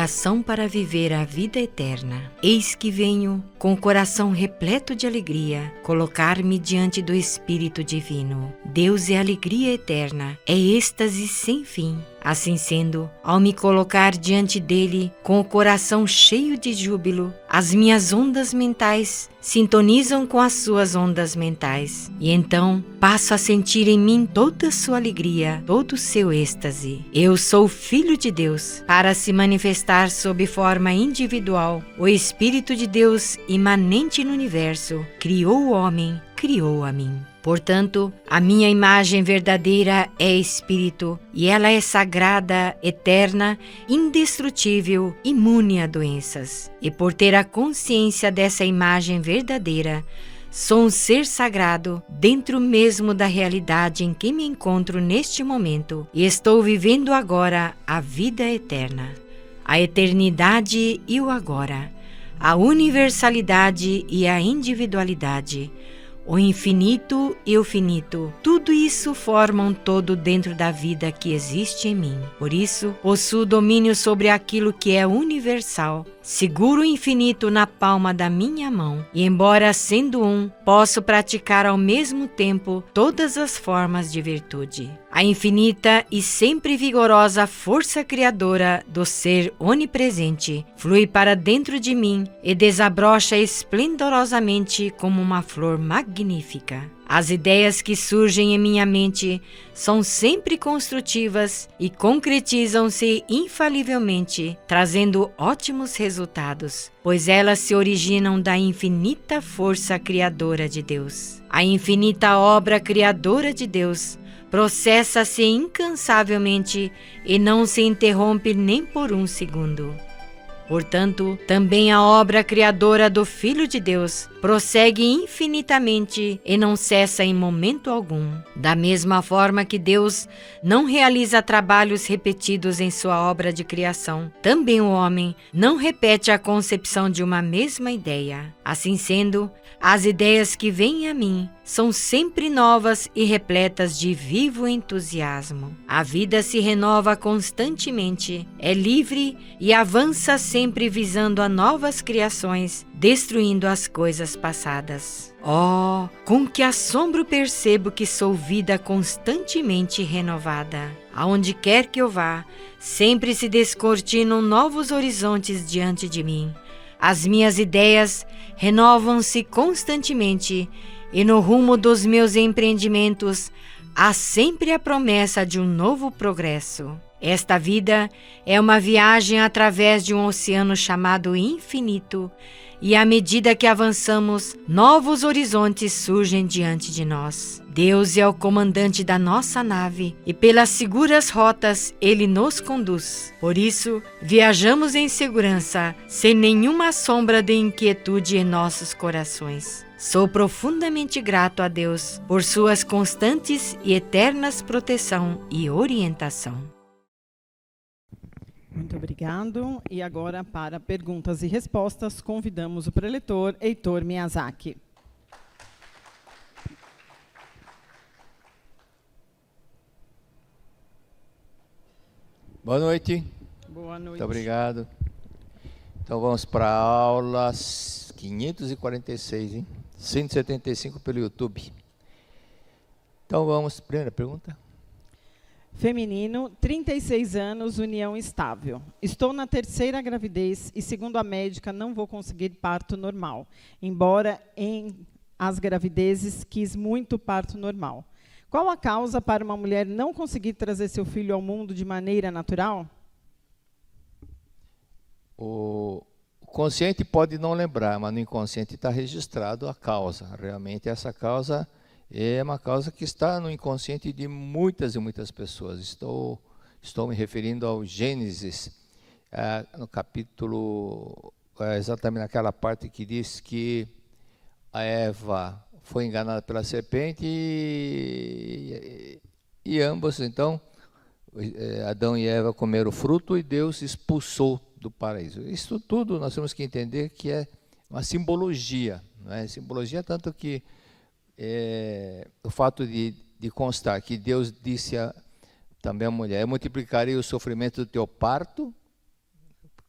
coração para viver a vida eterna. Eis que venho, com o coração repleto de alegria, colocar-me diante do Espírito Divino. Deus é alegria eterna, é êxtase sem fim. Assim sendo, ao me colocar diante dele com o coração cheio de júbilo, as minhas ondas mentais sintonizam com as suas ondas mentais, e então passo a sentir em mim toda a sua alegria, todo o seu êxtase. Eu sou filho de Deus. Para se manifestar sob forma individual, o Espírito de Deus, imanente no universo, criou o homem, criou a mim. Portanto, a minha imagem verdadeira é Espírito, e ela é sagrada, eterna, indestrutível, imune a doenças. E por ter a consciência dessa imagem verdadeira, sou um ser sagrado dentro mesmo da realidade em que me encontro neste momento, e estou vivendo agora a vida eterna, a eternidade e o agora, a universalidade e a individualidade, o infinito e o finito, tudo isso forma um todo dentro da vida que existe em mim. Por isso, possuo domínio sobre aquilo que é universal. Seguro o infinito na palma da minha mão, e embora sendo um, posso praticar ao mesmo tempo todas as formas de virtude. A infinita e sempre vigorosa força criadora do ser onipresente flui para dentro de mim e desabrocha esplendorosamente como uma flor magnífica. As ideias que surgem em minha mente são sempre construtivas e concretizam-se infalivelmente, trazendo ótimos resultados, pois elas se originam da infinita força criadora de Deus. A infinita obra criadora de Deus processa-se incansavelmente e não se interrompe nem por um segundo. Portanto, também a obra criadora do Filho de Deus prossegue infinitamente e não cessa em momento algum. Da mesma forma que Deus não realiza trabalhos repetidos em sua obra de criação, também o homem não repete a concepção de uma mesma ideia. Assim sendo, as ideias que vêm a mim são sempre novas e repletas de vivo entusiasmo. A vida se renova constantemente, é livre e avança sempre visando a novas criações, destruindo as coisas passadas. Oh, com que assombro percebo que sou vida constantemente renovada. Aonde quer que eu vá, sempre se descortinam novos horizontes diante de mim. As minhas ideias renovam-se constantemente e no rumo dos meus empreendimentos há sempre a promessa de um novo progresso. Esta vida é uma viagem através de um oceano chamado infinito, e à medida que avançamos, novos horizontes surgem diante de nós. Deus é o comandante da nossa nave e pelas seguras rotas Ele nos conduz. Por isso, viajamos em segurança, sem nenhuma sombra de inquietude em nossos corações. Sou profundamente grato a Deus por suas constantes e eternas proteção e orientação. Muito obrigado. E agora, para perguntas e respostas, convidamos o preletor Heitor Miyazaki. Boa noite. Boa noite. Muito obrigado. Então vamos para a aula 546, hein? 175 pelo YouTube. Então vamos, primeira pergunta. Feminino, 36 anos, união estável. Estou na terceira gravidez e, segundo a médica, não vou conseguir parto normal, embora em as gravidezes quis muito parto normal. Qual a causa para uma mulher não conseguir trazer seu filho ao mundo de maneira natural? O consciente pode não lembrar, mas no inconsciente está registrado a causa. Realmente essa causa é uma causa que está no inconsciente de muitas e muitas pessoas. Estou me referindo ao Gênesis, no capítulo, exatamente naquela parte que diz que a Eva foi enganada pela serpente e ambos, então, Adão e Eva comeram o fruto e Deus expulsou do paraíso. Isso tudo nós temos que entender que é uma simbologia, não é? Simbologia tanto que o fato de constar que Deus disse também à mulher: eu multiplicarei o sofrimento do teu parto,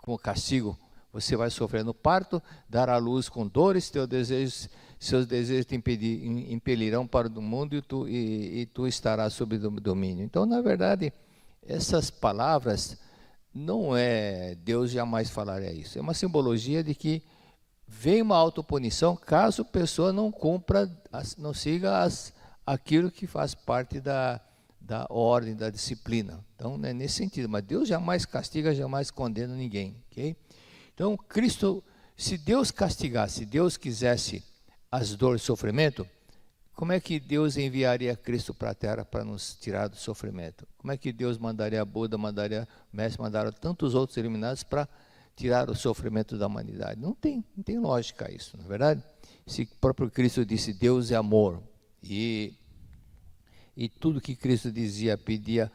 como castigo, você vai sofrer no parto, dar à luz com dores, seus desejos te impelirão para o mundo e tu estarás sob domínio. Então, na verdade, essas palavras, não é, Deus jamais falaria isso. É uma simbologia de que vem uma autopunição caso a pessoa não cumpra, não siga aquilo que faz parte da ordem, da disciplina. Então, é nesse sentido. Mas Deus jamais castiga, jamais condena ninguém. Okay? Então, Cristo, se Deus castigasse, se Deus quisesse as dores e sofrimento, como é que Deus enviaria Cristo para a Terra para nos tirar do sofrimento? Como é que Deus mandaria Buda, mandaria Mestre, mandaria tantos outros iluminados para tirar o sofrimento da humanidade? Não tem lógica isso, não é verdade? Se o próprio Cristo disse, Deus é amor, e tudo que Cristo dizia, pedia,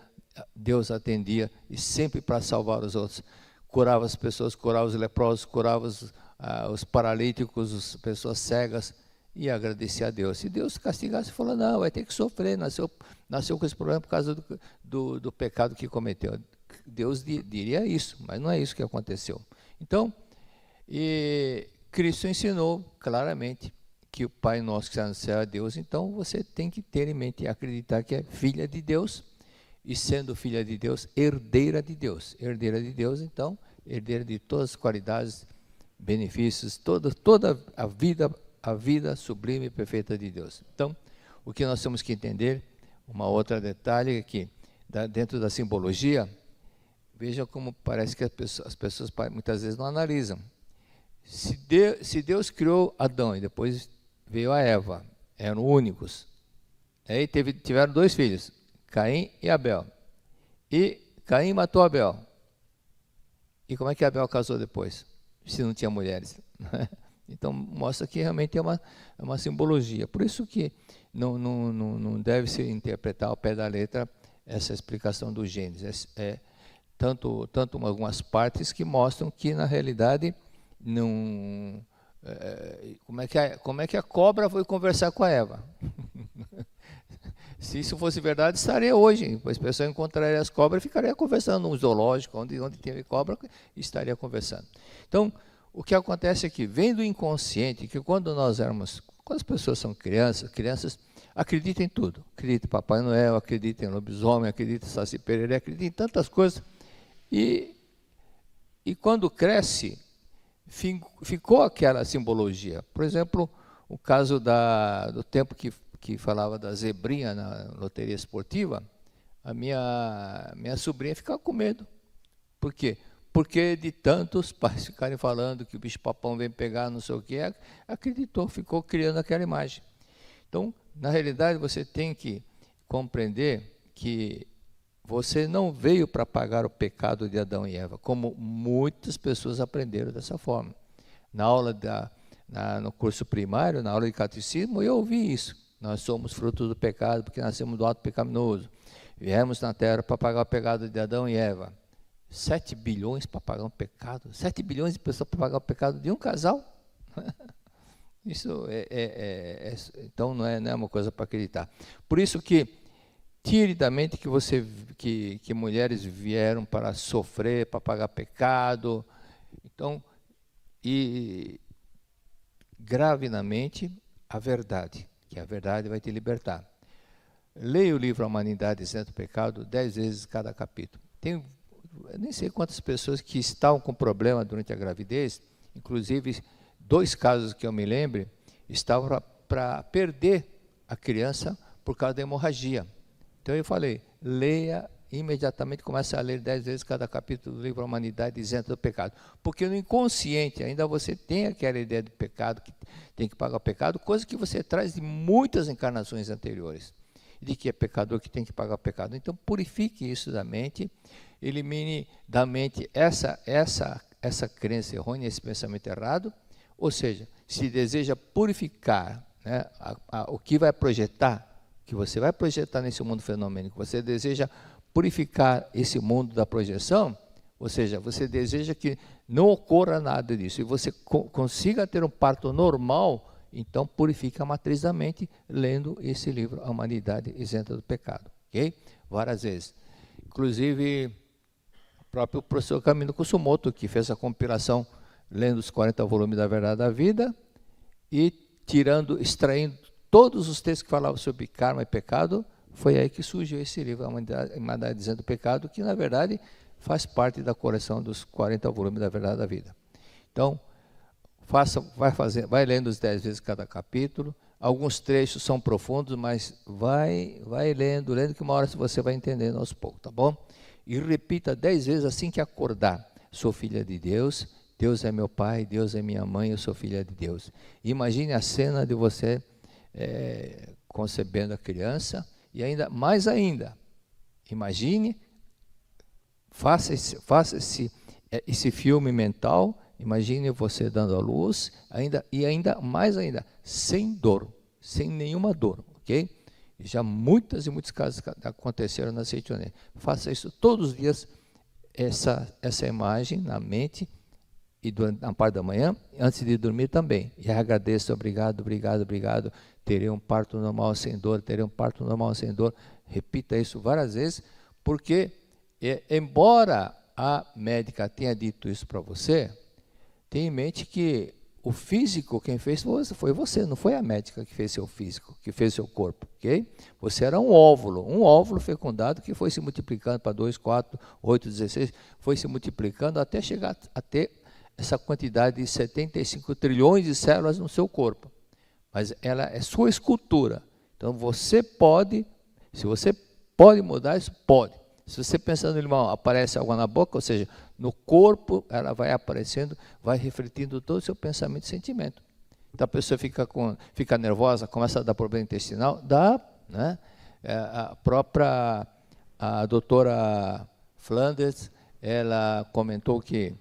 Deus atendia, e sempre para salvar os outros. Curava as pessoas, curava os leprosos, curava os paralíticos, as pessoas cegas, e agradecia a Deus. Se Deus castigasse, falou, não, vai ter que sofrer, nasceu com esse problema por causa do pecado que cometeu. Deus diria isso, mas não é isso que aconteceu. Então, Cristo ensinou claramente que o Pai nosso que está no céu é Deus, então você tem que ter em mente e acreditar que é filha de Deus, e sendo filha de Deus, herdeira de Deus. Herdeira de Deus, então, herdeira de todas as qualidades, benefícios, toda a vida sublime e perfeita de Deus. Então, o que nós temos que entender, uma outra detalhe é que, dentro da simbologia, veja como parece que as pessoas muitas vezes não analisam. Se Deus criou Adão e depois veio a Eva, eram únicos, aí tiveram 2 filhos, Caim e Abel, e Caim matou Abel. E como é que Abel casou depois, se não tinha mulheres? Então, mostra que realmente é uma simbologia. Por isso que não deve se interpretar ao pé da letra essa explicação do Gênesis. Tanto algumas partes que mostram que, na realidade, não... como é que a cobra foi conversar com a Eva? Se isso fosse verdade, estaria hoje. As pessoas encontrariam as cobras e ficariam conversando num zoológico, onde tem cobra, e estaria conversando. Então, o que acontece é que, vem do inconsciente, que quando as pessoas são crianças acreditam em tudo. Acreditam em Papai Noel, acreditam em lobisomem, acreditam em Saci Pererê, acreditam em tantas coisas. E quando cresce, ficou aquela simbologia. Por exemplo, o caso do tempo que falava da zebrinha na loteria esportiva, a minha sobrinha ficava com medo. Por quê? Porque de tantos pais ficarem falando que o bicho-papão vem pegar não sei o que, acreditou, ficou criando aquela imagem. Então, na realidade, você tem que compreender que você não veio para pagar o pecado de Adão e Eva, como muitas pessoas aprenderam dessa forma. Na aula no curso primário, na aula de catecismo, eu ouvi isso. Nós somos fruto do pecado, porque nascemos do ato pecaminoso. Viemos na terra para pagar o pecado de Adão e Eva. 7 bilhões para pagar um pecado? 7 bilhões de pessoas para pagar o pecado de um casal? Isso então não é uma coisa para acreditar. Por isso que tire da mente que mulheres vieram para sofrer, para pagar pecado. Então, e grave na mente a verdade, que a verdade vai te libertar. Leia o livro A Humanidade Isenta do Pecado 10 vezes cada capítulo. Eu nem sei quantas pessoas que estavam com problema durante a gravidez, inclusive 2 casos que eu me lembre, estavam para perder a criança por causa da hemorragia. Então eu falei, leia imediatamente, começa a ler 10 vezes cada capítulo do livro A Humanidade Isenta do Pecado. Porque no inconsciente ainda você tem aquela ideia do pecado, que tem que pagar o pecado, coisa que você traz de muitas encarnações anteriores, de que é pecador que tem que pagar o pecado. Então purifique isso da mente, elimine da mente essa crença errônea, esse pensamento errado, ou seja, se deseja purificar, né, o que vai projetar, que você vai projetar nesse mundo fenomênico, você deseja purificar esse mundo da projeção, ou seja, você deseja que não ocorra nada disso, e você consiga ter um parto normal, então purifica a matriz da mente, lendo esse livro, A Humanidade Isenta do Pecado, ok? Várias vezes. Inclusive, próprio professor Camilo Kusumoto, que fez a compilação lendo os 40 volumes da Verdade da Vida e extraindo todos os textos que falavam sobre karma e pecado. Foi aí que surgiu esse livro, A Humanidade Dizendo o Pecado, que na verdade faz parte da coleção dos 40 volumes da Verdade da Vida. Então, vai lendo os 10 vezes cada capítulo. Alguns trechos são profundos, mas vai lendo, que uma hora você vai entendendo aos poucos, tá bom? E repita 10 vezes assim que acordar: sou filha de Deus, Deus é meu pai, Deus é minha mãe, eu sou filha de Deus. Imagine a cena de você concebendo a criança, e mais ainda, imagine, faça esse filme mental. Imagine você dando à luz, mais ainda, sem dor, sem nenhuma dor, ok? Já muitos casos aconteceram na Seitonê. Faça isso todos os dias, essa imagem na mente, e na parte da manhã, antes de dormir também. E agradeço, obrigado, terei um parto normal sem dor, Repita isso várias vezes, porque, embora a médica tenha dito isso para você, tenha em mente que o físico, quem fez foi você, não foi a médica que fez seu físico, que fez seu corpo, ok? Você era um óvulo fecundado que foi se multiplicando para 2, 4, 8, 16, foi se multiplicando até chegar a ter essa quantidade de 75 trilhões de células no seu corpo. Mas ela é sua escultura. Então você pode, se você pode mudar isso, pode. Se você pensando no limão, aparece água na boca, ou seja, no corpo ela vai aparecendo, vai refletindo todo o seu pensamento e sentimento. Então a pessoa fica nervosa, começa a dar problema intestinal, dá, né? A doutora Flanders, ela comentou que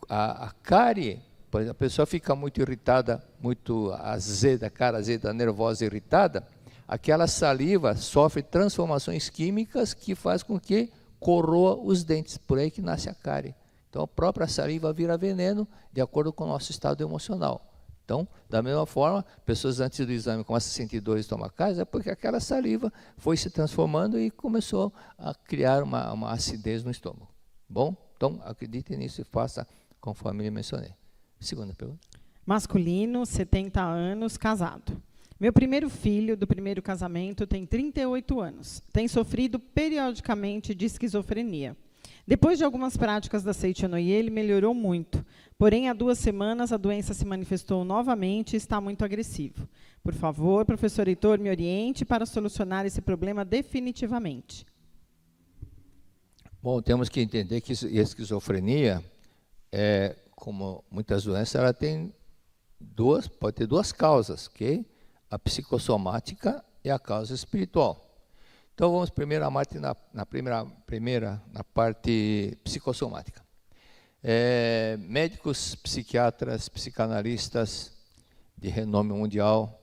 a cárie, por exemplo, a pessoa fica muito irritada, muito azeda, cara azeda, nervosa, irritada, aquela saliva sofre transformações químicas que faz com que corroa os dentes, por aí que nasce a cárie. Então a própria saliva vira veneno de acordo com o nosso estado emocional. Então, da mesma forma, pessoas antes do exame começam a sentir dores estomacais, é porque aquela saliva foi se transformando e começou a criar uma acidez no estômago. Bom, então acredite nisso e faça conforme eu mencionei. Segunda pergunta. Masculino, 70 anos, casado. Meu primeiro filho do primeiro casamento tem 38 anos. Tem sofrido periodicamente de esquizofrenia. Depois de algumas práticas da Seichonoye, ele melhorou muito. Porém, há 2 semanas, a doença se manifestou novamente e está muito agressivo. Por favor, professor Heitor, me oriente para solucionar esse problema definitivamente. Bom, temos que entender que a esquizofrenia, como muitas doenças, ela pode ter 2 causas, ok? A psicossomática e a causa espiritual. Então, vamos primeiro na parte psicossomática. Médicos, psiquiatras, psicanalistas de renome mundial,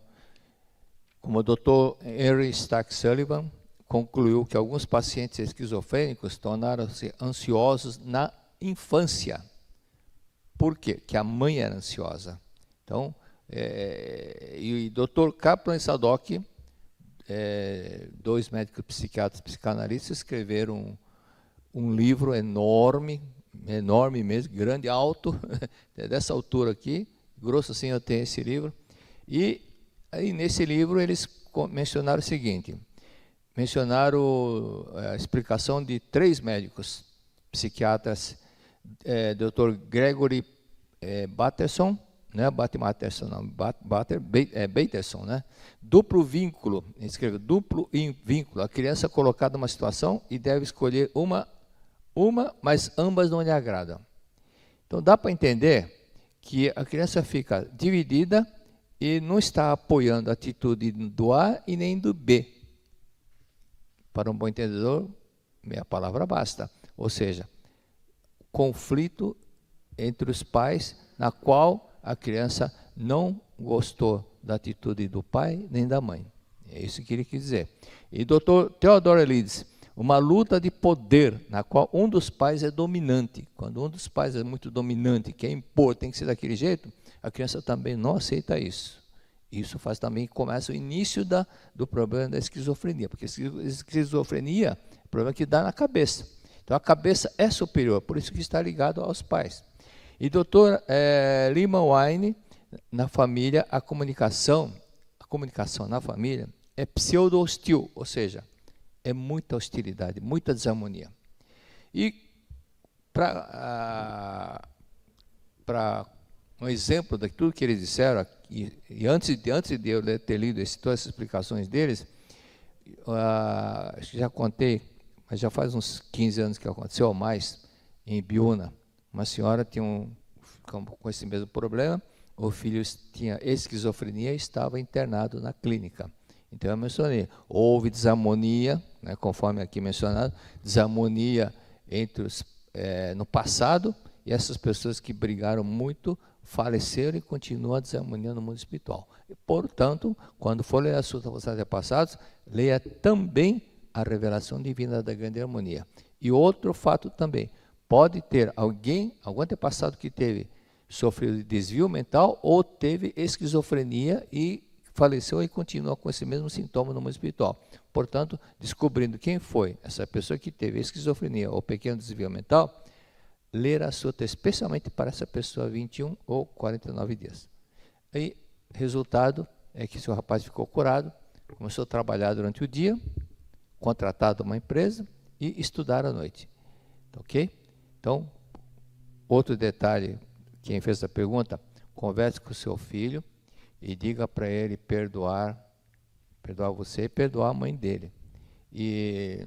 como o Dr. Henry Stack Sullivan, concluiu que alguns pacientes esquizofrênicos tornaram-se ansiosos na infância. Por quê? Porque a mãe era ansiosa. Então, e o Dr. Kaplan e Sadok, 2 médicos psiquiatras psicanalistas, escreveram um livro enorme mesmo, grande, alto, dessa altura aqui, grosso assim eu tenho esse livro, e aí nesse livro eles mencionaram o seguinte, a explicação de 3 médicos psiquiatras, Dr. Gregory Bateson, Bateson, né? Duplo vínculo, escreve duplo vínculo. A criança é colocada numa situação e deve escolher uma, mas ambas não lhe agradam. Então dá para entender que a criança fica dividida e não está apoiando a atitude do A e nem do B. Para um bom entendedor, meia palavra basta. Ou seja, conflito entre os pais, na qual a criança não gostou da atitude do pai nem da mãe. É isso que ele quis dizer. E Dr. Theodore Elides, uma luta de poder, na qual um dos pais é dominante. Quando um dos pais é muito dominante, quer impor, tem que ser daquele jeito, a criança também não aceita isso. Isso faz também, começa o início do problema da esquizofrenia, porque esquizofrenia é um problema que dá na cabeça. Então, a cabeça é superior, por isso que está ligado aos pais. E Dr. Lehman Wine, na família, a comunicação na família é pseudo-hostil, ou seja, é muita hostilidade, muita desarmonia. E para um exemplo de tudo que eles disseram, e antes de eu ter lido todas as explicações deles, já contei, mas já faz uns 15 anos que aconteceu ou mais, em Biúna. Uma senhora tinha com esse mesmo problema, o filho tinha esquizofrenia e estava internado na clínica. Então eu mencionei, houve desarmonia, né, conforme aqui mencionado, desarmonia no passado, e essas pessoas que brigaram muito faleceram e continuam a desarmonia no mundo espiritual. E, portanto, quando for ler assuntos dos antepassados, leia também a revelação divina da grande harmonia. E outro fato também, pode ter algum antepassado que sofreu de desvio mental ou teve esquizofrenia e faleceu e continua com esse mesmo sintoma no mundo espiritual. Portanto, descobrindo quem foi essa pessoa que teve esquizofrenia ou pequeno desvio mental, ler a sutta especialmente para essa pessoa 21 ou 49 dias. Aí, resultado é que seu rapaz ficou curado, começou a trabalhar durante o dia, contratado uma empresa e estudar à noite. Ok? Então, outro detalhe, quem fez essa pergunta, converse com o seu filho e diga para ele perdoar você e perdoar a mãe dele. E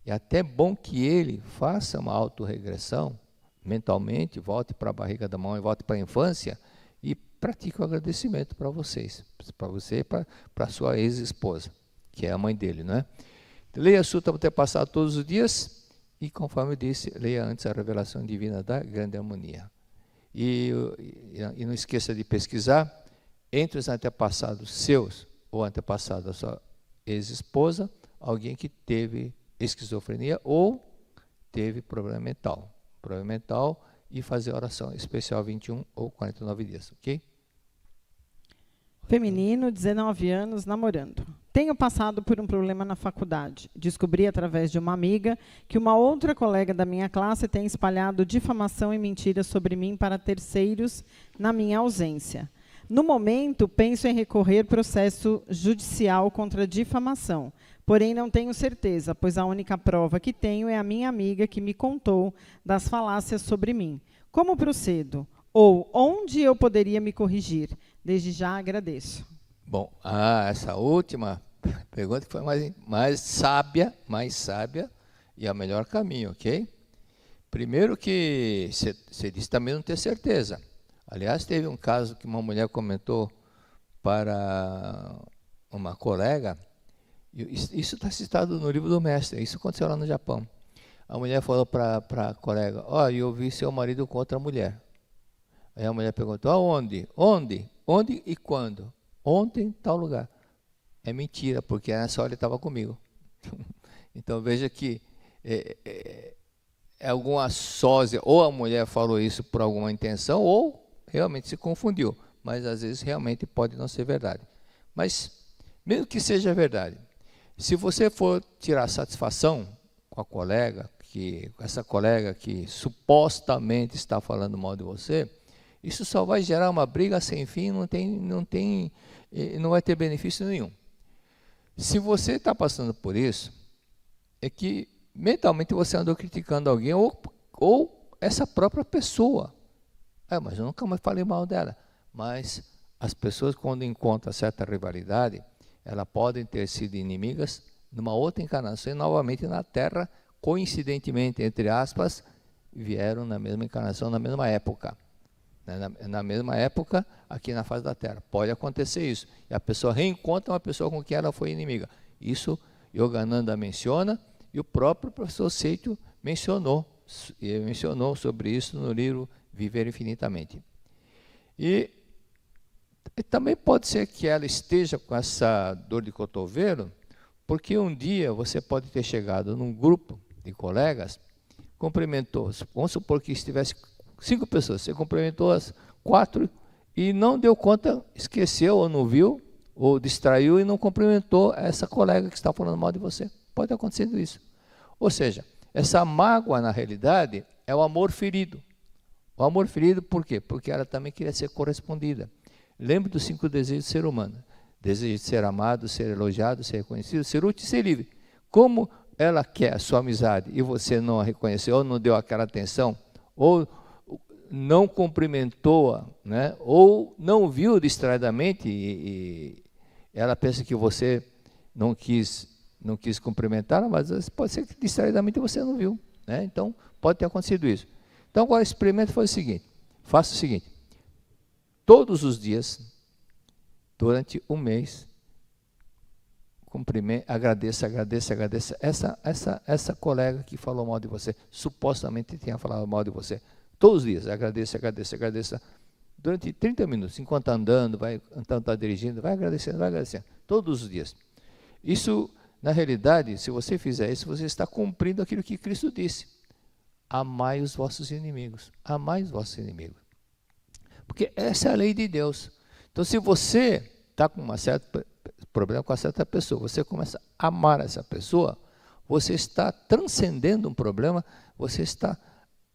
é até bom que ele faça uma autorregressão mentalmente, volte para a barriga da mãe, volte para a infância e pratique o agradecimento para vocês, para você e para a sua ex-esposa, que é a mãe dele, não é? Leia a Sutta Antepassado todos os dias e, conforme eu disse, leia antes a revelação divina da grande harmonia. E não esqueça de pesquisar entre os antepassados seus ou antepassados da sua ex-esposa, alguém que teve esquizofrenia ou teve problema mental, e fazer oração especial 21 ou 49 dias, ok? Feminino, 19 anos, namorando. Tenho passado por um problema na faculdade. Descobri através de uma amiga que uma outra colega da minha classe tem espalhado difamação e mentiras sobre mim para terceiros na minha ausência. No momento, penso em recorrer processo judicial contra difamação, porém não tenho certeza, pois a única prova que tenho é a minha amiga que me contou das falácias sobre mim. Como procedo? Ou onde eu poderia me corrigir? Desde já agradeço. Bom, essa última pergunta foi mais sábia e é o melhor caminho, ok? Primeiro que você disse também não ter certeza. Aliás, teve um caso que uma mulher comentou para uma colega, isso está citado no livro do mestre, isso aconteceu lá no Japão. A mulher falou para a colega, eu vi seu marido com outra mulher. Aí a mulher perguntou, aonde? Onde e quando? Ontem, em tal lugar. É mentira, porque nessa hora ele estava comigo. Então veja que é alguma sósia, ou a mulher falou isso por alguma intenção, ou realmente se confundiu. Mas às vezes realmente pode não ser verdade. Mas, mesmo que seja verdade, se você for tirar satisfação com a colega, essa colega que supostamente está falando mal de você, isso só vai gerar uma briga sem fim, não vai ter benefício nenhum. Se você está passando por isso, é que mentalmente você andou criticando alguém ou essa própria pessoa. Mas eu nunca mais falei mal dela. Mas as pessoas, quando encontram certa rivalidade, elas podem ter sido inimigas numa outra encarnação e novamente na Terra, coincidentemente, entre aspas, vieram na mesma encarnação, na mesma época. Na mesma época, aqui na face da Terra. Pode acontecer isso. E a pessoa reencontra uma pessoa com quem ela foi inimiga. Isso Yogananda menciona e o próprio professor Seito mencionou sobre isso no livro Viver Infinitamente. E também pode ser que ela esteja com essa dor de cotovelo, porque um dia você pode ter chegado num grupo de colegas, cumprimentou, vamos supor que estivesse 5 pessoas, você cumprimentou as 4 e não deu conta, esqueceu ou não viu, ou distraiu e não cumprimentou essa colega que está falando mal de você. Pode acontecer isso. Ou seja, Essa mágoa, na realidade, é o amor ferido. O amor ferido por quê? Porque ela também queria ser correspondida. Lembre dos 5 desejos do ser humano. Desejo de ser amado, ser elogiado, ser reconhecido, ser útil e ser livre. Como ela quer a sua amizade e você não a reconheceu, ou não deu aquela atenção, ou não cumprimentou-a, né? Ou não viu distraidamente e ela pensa que você não quis cumprimentá-la, mas pode ser que distraidamente você não viu, né? Então, pode ter acontecido isso. Então, agora o experimento foi o seguinte, faça o seguinte, todos os dias, durante um mês, agradeça essa colega que falou mal de você, supostamente tinha falado mal de você, todos os dias, agradeça, durante 30 minutos, enquanto está andando, enquanto está dirigindo, vai agradecendo, todos os dias. Isso, na realidade, se você fizer isso, você está cumprindo aquilo que Cristo disse, amai os vossos inimigos, porque essa é a lei de Deus. Então, se você está com problema com uma certa pessoa, você começa a amar essa pessoa, você está transcendendo um problema, você está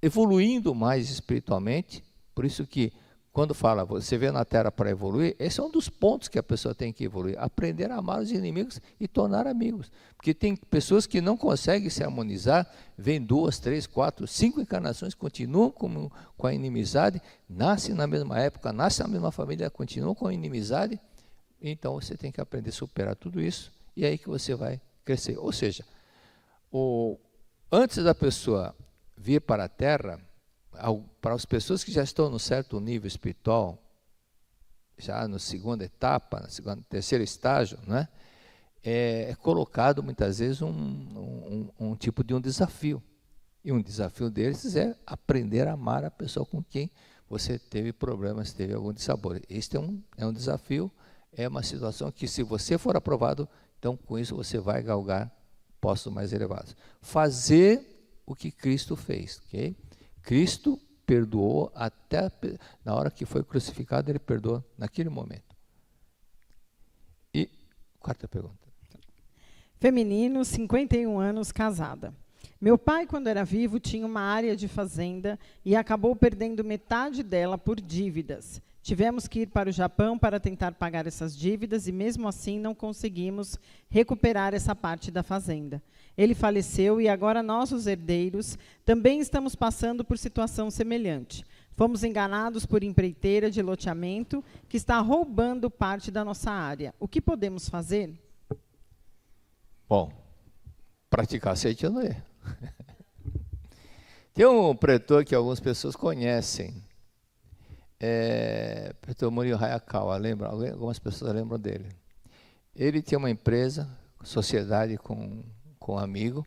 evoluindo mais espiritualmente. Por isso que, quando fala, você veio na Terra para evoluir, esse é um dos pontos que a pessoa tem que evoluir, aprender a amar os inimigos e tornar amigos. Porque tem pessoas que não conseguem se harmonizar, vêm 2, 3, 4, 5 encarnações, continuam com a inimizade, nascem na mesma época, nascem na mesma família, continuam com a inimizade. Então, você tem que aprender a superar tudo isso, e é aí que você vai crescer. Ou seja, antes da pessoa vir para a Terra, para as pessoas que já estão num certo nível espiritual, já na segunda etapa, terceiro estágio, né, é colocado muitas vezes um tipo de um desafio. E um desafio deles é aprender a amar a pessoa com quem você teve problemas, teve algum dissabor. Este é um desafio, é uma situação que, se você for aprovado, então com isso você vai galgar postos mais elevados. Fazer o que Cristo fez, ok? Cristo perdoou até na hora que foi crucificado, ele perdoou naquele momento. E quarta pergunta. Feminino, 51 anos, casada. Meu pai, quando era vivo, tinha uma área de fazenda e acabou perdendo metade dela por dívidas. Tivemos que ir para o Japão para tentar pagar essas dívidas e, mesmo assim, não conseguimos recuperar essa parte da fazenda. Ele faleceu e agora nós, os herdeiros, também estamos passando por situação semelhante. Fomos enganados por empreiteira de loteamento que está roubando parte da nossa área. O que podemos fazer? Bom, praticar aceite ou não é. Tem um pretor que algumas pessoas conhecem. Pretor Murilo Hayakawa, lembra? Algumas pessoas lembram dele. Ele tinha uma empresa, sociedade com um amigo,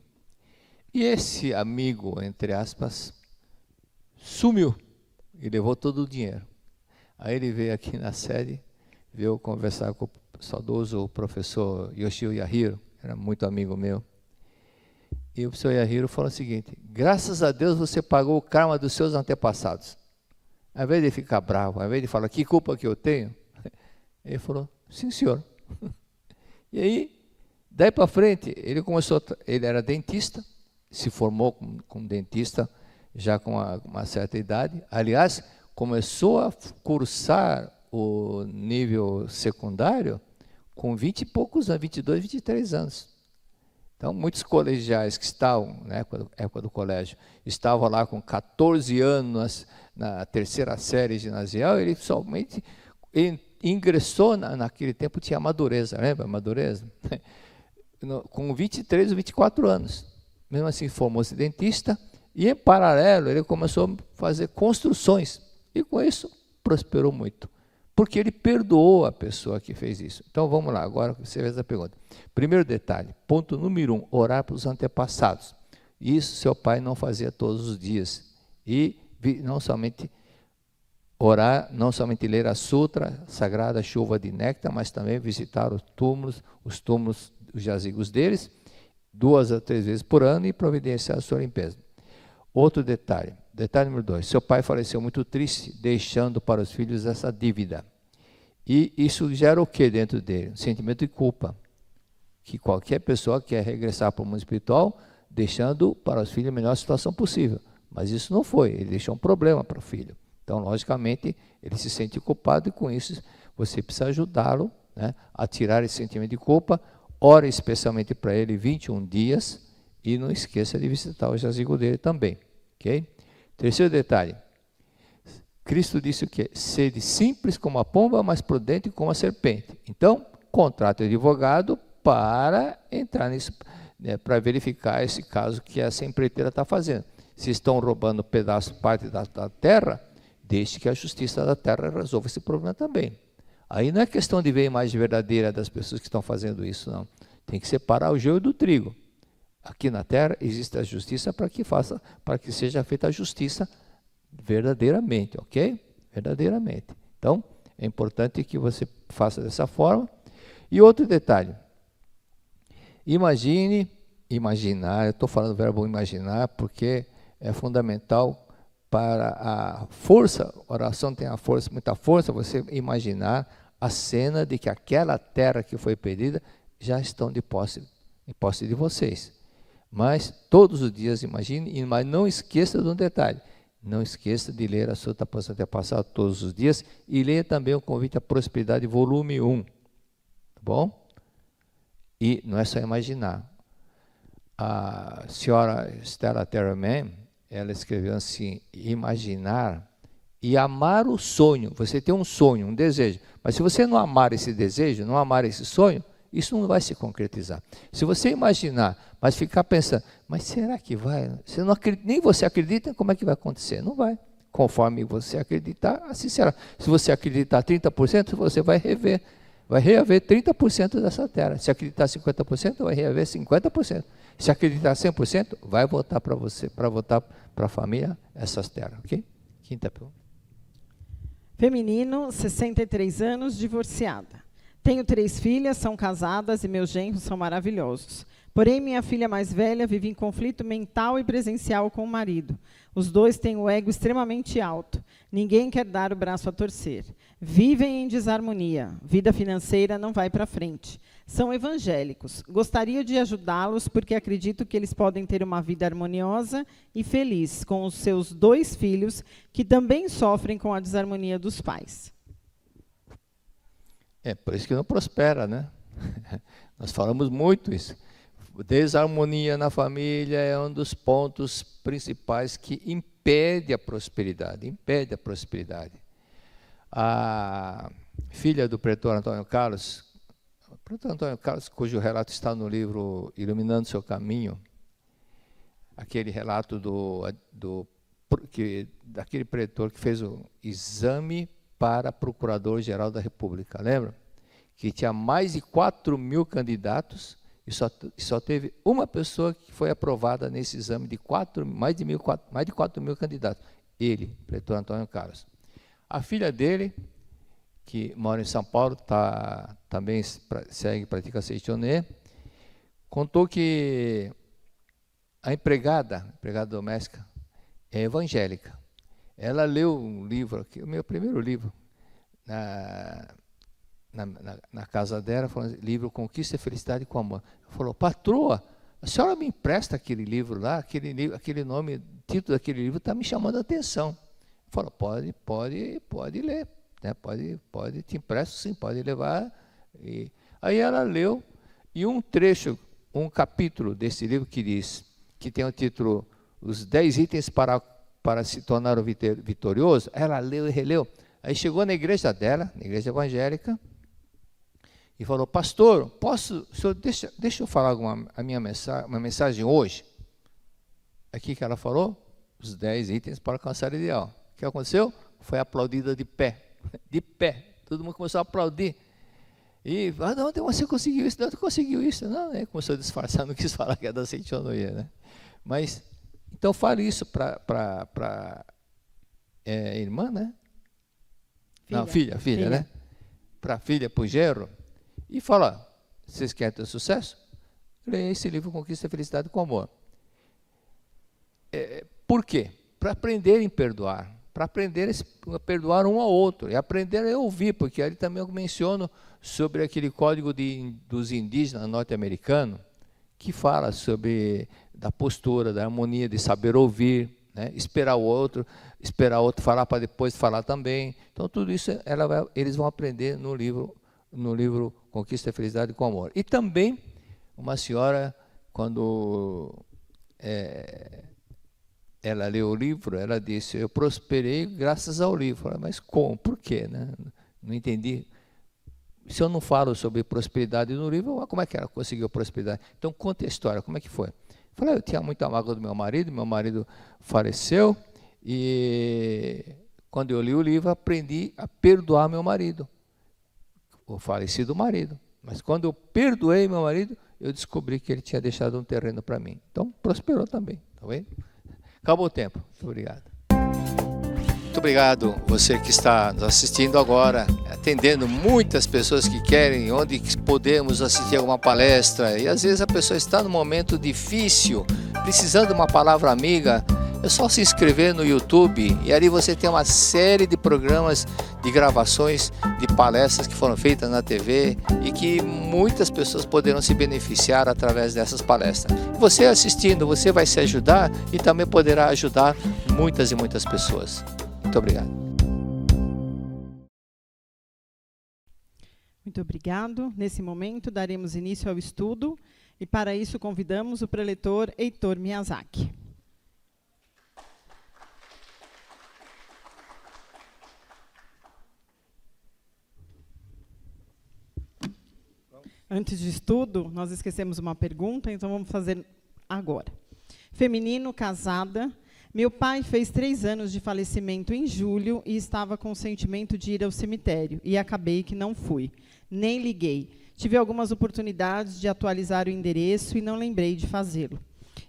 e esse amigo, entre aspas, sumiu e levou todo o dinheiro. Aí ele veio aqui na sede, veio conversar com o saudoso professor Yoshio Yahiro, era muito amigo meu. E o professor Yahiro falou o seguinte: graças a Deus você pagou o karma dos seus antepassados. Ao invés de ficar bravo, ao invés de falar, que culpa que eu tenho? Ele falou, sim, senhor. E aí, daí para frente, ele era dentista, se formou como dentista, já com uma certa idade. Aliás, começou a cursar o nível secundário com 20 e poucos anos, 22, 23 anos. Então, muitos colegiais que estavam, na época do colégio, estavam lá com 14 anos na terceira série ginasial, ele somente ingressou, naquele tempo tinha madureza, lembra? Madureza? Com 23 ou 24 anos. Mesmo assim, formou-se dentista e, em paralelo, ele começou a fazer construções. E, com isso, prosperou muito. Porque ele perdoou a pessoa que fez isso. Então, vamos lá, agora você fez a pergunta. Primeiro detalhe, ponto número 1, orar para os antepassados. Isso seu pai não fazia todos os dias. E não somente orar, não somente ler a sutra, sagrada chuva de néctar, mas também visitar os túmulos, os jazigos deles, 2 a 3 vezes por ano e providenciar a sua limpeza. Outro detalhe. Detalhe número 2, seu pai faleceu muito triste, deixando para os filhos essa dívida. E isso gera o que dentro dele? Um sentimento de culpa. Que qualquer pessoa que quer regressar para o mundo espiritual deixando para os filhos a melhor situação possível. Mas isso não foi, ele deixou um problema para o filho. Então, logicamente, ele se sente culpado e com isso você precisa ajudá-lo, né, a tirar esse sentimento de culpa. Ore especialmente para ele 21 dias e não esqueça de visitar o jazigo dele também. Okay? Terceiro detalhe, Cristo disse o quê? Sede simples como a pomba, mas prudente como a serpente. Então, contrate o advogado para entrar nisso, né, para verificar esse caso que essa empreiteira está fazendo. Se estão roubando parte da terra, deixe que a justiça da terra resolva esse problema também. Aí não é questão de ver a imagem verdadeira das pessoas que estão fazendo isso, não. Tem que separar o joio do trigo. Aqui na terra existe a justiça para que seja feita a justiça verdadeiramente, ok? Verdadeiramente. Então, é importante que você faça dessa forma. E outro detalhe, imaginar, eu estou falando o verbo imaginar porque é fundamental para a força, a oração tem a força, muita força, você imaginar a cena de que aquela terra que foi perdida já estão em posse de vocês. Mas todos os dias imagine, mas não esqueça de um detalhe, não esqueça de ler a sua tapação antepassada todos os dias e leia também o Convite à Prosperidade, volume 1, tá bom? E não é só imaginar. A senhora Stella Terraman, ela escreveu assim, imaginar e amar o sonho. Você tem um sonho, um desejo, mas se você não amar esse desejo, não amar esse sonho, isso não vai se concretizar. Se você imaginar, mas ficar pensando, mas será que vai? Você não acredita, nem você acredita, como é que vai acontecer? Não vai. Conforme você acreditar, assim será. Se você acreditar 30%, você vai reaver 30% dessa terra. Se acreditar 50%, vai reaver 50%. Se acreditar 100%, vai voltar para você, para voltar para a família essas terras, ok? Quinta pergunta. Feminino, 63 anos, divorciada. Tenho 3 filhas, são casadas e meus genros são maravilhosos. Porém, minha filha mais velha vive em conflito mental e presencial com o marido. Os dois têm o ego extremamente alto. Ninguém quer dar o braço a torcer. Vivem em desarmonia. Vida financeira não vai para frente. São evangélicos. Gostaria de ajudá-los porque acredito que eles podem ter uma vida harmoniosa e feliz com os seus 2 filhos, que também sofrem com a desarmonia dos pais. É por isso que não prospera, né? Nós falamos muito isso. Desarmonia na família é um dos pontos principais que impede a prosperidade, A filha do pretor Antônio Carlos, cujo relato está no livro Iluminando Seu Caminho, aquele relato daquele pretor que fez o exame para Procurador-Geral da República, lembra? Que tinha mais de 4.000 candidatos e só teve uma pessoa que foi aprovada nesse exame de mais de 4.000 candidatos. Ele, pretor Antônio Carlos. A filha dele, que mora em São Paulo, também segue e pratica seitonê, contou que a empregada doméstica, é evangélica. Ela leu um livro, aqui, o meu primeiro livro, na casa dela, livro Conquista e Felicidade com Amor. Ela falou, patroa, a senhora me empresta aquele livro lá, aquele nome, título daquele livro está me chamando a atenção. Falou, pode ler, né? Pode, te empresto sim, pode levar. E aí ela leu, e um capítulo desse livro que tem o título Os 10 itens para se tornar vitorioso, ela leu e releu. Aí chegou na igreja dela, na igreja evangélica, e falou, pastor, senhor, deixa eu falar uma mensagem hoje. Aqui que ela falou, os 10 itens para alcançar o ideal. O que aconteceu? Foi aplaudida de pé. Todo mundo começou a aplaudir. E, não, você conseguiu isso, não, tu conseguiu isso. Não, né? Começou a disfarçar, não quis falar que é da seitonê, né? Mas, então fale isso para irmã, né? Filha, né? Para a filha, para o genro. E fala, vocês querem ter sucesso? Leia esse livro, Conquista a Felicidade com Amor. Por quê? Para aprenderem a perdoar. Para aprender a perdoar um ao outro. E aprender a ouvir, porque ali também eu menciono sobre aquele código dos indígenas norte-americanos, que fala sobre da postura, da harmonia, de saber ouvir, né? Esperar o outro falar para depois falar também. Então, tudo isso eles vão aprender no livro Conquista a Felicidade com Amor. E também, uma senhora, quando ela leu o livro, ela disse, eu prosperei graças ao livro. Eu falei, mas como? Por quê? Né? Não entendi. Se eu não falo sobre prosperidade no livro, como é que ela conseguiu prosperidade? Então, conta a história, como é que foi? Eu falei, eu tinha muita mágoa do meu marido faleceu, e quando eu li o livro, aprendi a perdoar meu marido, o falecido marido. Mas quando eu perdoei meu marido, eu descobri que ele tinha deixado um terreno para mim. Então, prosperou também, tá vendo? Acabou o tempo. Muito obrigado. Muito obrigado, você que está nos assistindo agora, atendendo muitas pessoas que querem, onde podemos assistir alguma palestra, e às vezes a pessoa está num momento difícil, precisando de uma palavra amiga. É só se inscrever no YouTube, e ali você tem uma série de programas, de gravações, de palestras que foram feitas na TV e que muitas pessoas poderão se beneficiar através dessas palestras. Você assistindo, você vai se ajudar e também poderá ajudar muitas e muitas pessoas. Muito obrigado. Muito obrigado. Nesse momento, daremos início ao estudo e, para isso, convidamos o preletor Heitor Miyazaki. Antes de estudo, nós esquecemos uma pergunta, então vamos fazer agora. Feminino, casada. Meu pai fez 3 anos de falecimento em julho e estava com o sentimento de ir ao cemitério. E acabei que não fui. Nem liguei. Tive algumas oportunidades de atualizar o endereço e não lembrei de fazê-lo.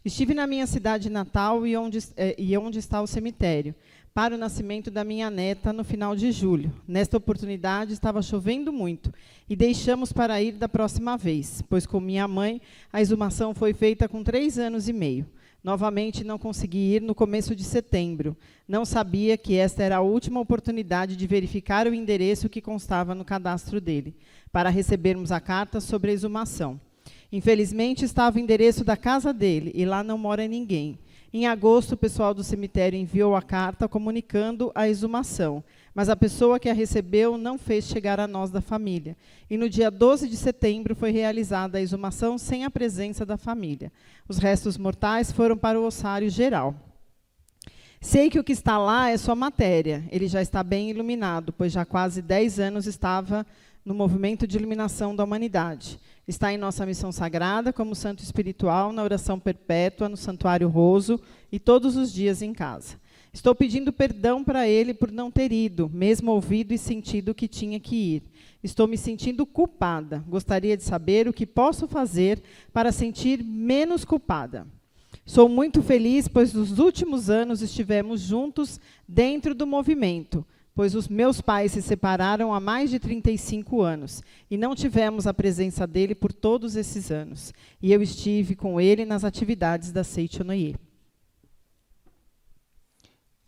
Estive na minha cidade natal e onde está o cemitério, para o nascimento da minha neta no final de julho. Nesta oportunidade estava chovendo muito e deixamos para ir da próxima vez, pois com minha mãe a exumação foi feita com 3 anos e meio. Novamente não consegui ir no começo de setembro. Não sabia que esta era a última oportunidade de verificar o endereço que constava no cadastro dele, para recebermos a carta sobre a exumação. Infelizmente estava o endereço da casa dele e lá não mora ninguém. Em agosto, o pessoal do cemitério enviou a carta comunicando a exumação, mas a pessoa que a recebeu não fez chegar a nós da família. E no dia 12 de setembro foi realizada a exumação sem a presença da família. Os restos mortais foram para o ossário geral. Sei que o que está lá é só matéria. Ele já está bem iluminado, pois já há quase 10 anos estava no movimento de iluminação da humanidade. Está em nossa missão sagrada, como santo espiritual, na oração perpétua, no santuário roso e todos os dias em casa. Estou pedindo perdão para ele por não ter ido, mesmo ouvido e sentido que tinha que ir. Estou me sentindo culpada. Gostaria de saber o que posso fazer para sentir menos culpada. Sou muito feliz, pois nos últimos anos estivemos juntos dentro do movimento, pois os meus pais se separaram há mais de 35 anos e não tivemos a presença dele por todos esses anos. E eu estive com ele nas atividades da Seichonoye.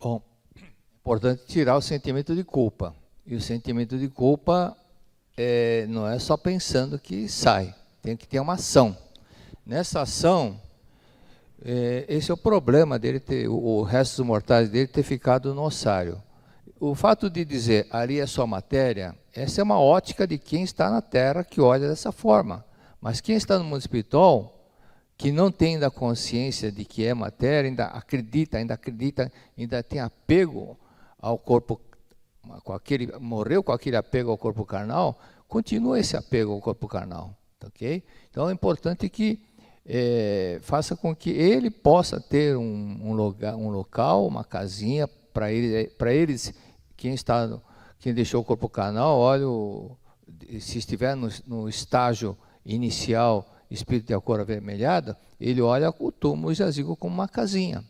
Bom, é importante tirar o sentimento de culpa. E o sentimento de culpa não é só pensando que sai, tem que ter uma ação. Nessa ação, esse é o problema dele, o resto dos mortais dele ter ficado no ossário. O fato de dizer, ali é só matéria, essa é uma ótica de quem está na Terra que olha dessa forma. Mas quem está no mundo espiritual, que não tem ainda consciência de que é matéria, ainda tem apego ao corpo, morreu com aquele apego ao corpo carnal, continua esse apego ao corpo carnal. Okay? Então é importante que faça com que ele possa ter um local, uma casinha, para eles, quem deixou o corpo carnal, olha, se estiver no estágio inicial, espírito de cor avermelhada, ele olha o túmulo jazigo como uma casinha.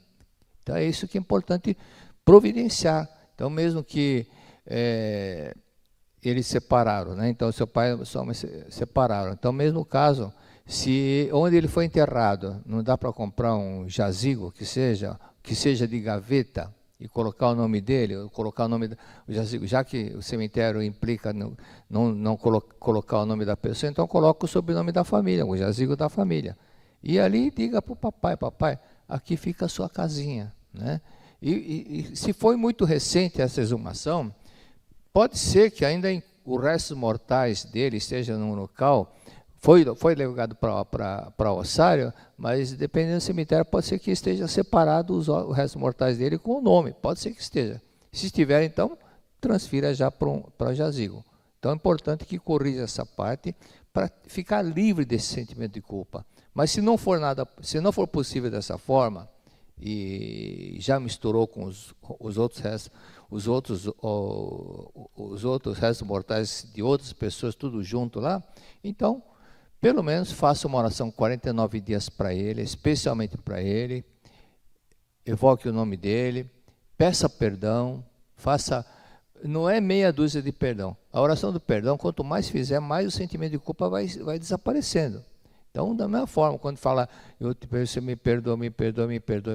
Então é isso que é importante providenciar. Então mesmo que eles separaram, né? Então seu pai e sua mãe separaram. Então mesmo caso, se onde ele foi enterrado, não dá para comprar um jazigo que seja de gaveta, e colocar o nome dele, ou colocar o nome do jazigo, já que o cemitério implica não colocar o nome da pessoa, então coloca o sobrenome da família, o jazigo da família. E ali diga para o papai, papai, aqui fica a sua casinha, né? E se foi muito recente essa exumação, pode ser que ainda os restos mortais dele esteja num local, foi levado para ossário, mas dependendo do cemitério, pode ser que esteja separado os restos mortais dele com o nome, pode ser que esteja. Se estiver, então, transfira já para jazigo. Então é importante que corrija essa parte para ficar livre desse sentimento de culpa. Mas se não for possível dessa forma, e já misturou com os outros restos mortais de outras pessoas, tudo junto lá, então, pelo menos faça uma oração 49 dias para ele, especialmente para ele, evoque o nome dele, peça perdão, não é meia dúzia de perdão. A oração do perdão, quanto mais fizer, mais o sentimento de culpa vai desaparecendo. Então, da mesma forma, quando fala, você me perdoe,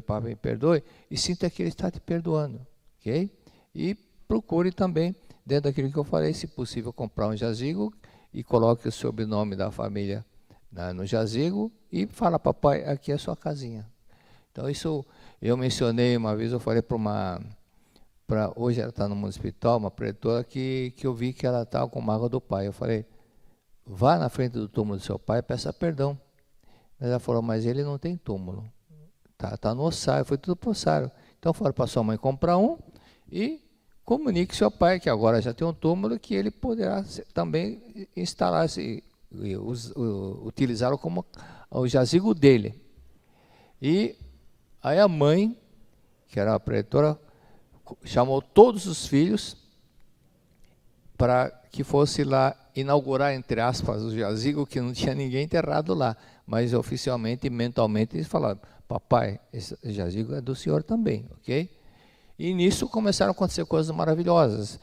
Pai, me perdoe, e sinta que Ele está te perdoando, ok? E procure também, dentro daquilo que eu falei, se possível, comprar um jazigo e coloque o sobrenome da família no jazigo e fala, papai, aqui é a sua casinha. Então, isso eu mencionei uma vez, eu falei hoje ela está no hospital, uma pretora, que eu vi que ela estava com mágoa do pai. Eu falei, vá na frente do túmulo do seu pai e peça perdão. Mas ela falou, mas ele não tem túmulo. Tá no ossário, foi tudo para o ossário. Então fala para sua mãe comprar um e comunique seu pai, que agora já tem um túmulo, que ele poderá também instalar-se, utilizá-lo como o jazigo dele. E aí a mãe, que era a pretora, chamou todos os filhos para que fosse lá inaugurar, entre aspas, o jazigo, que não tinha ninguém enterrado lá, mas oficialmente e mentalmente eles falaram, papai, esse jazigo é do senhor também, ok? E nisso começaram a acontecer coisas maravilhosas.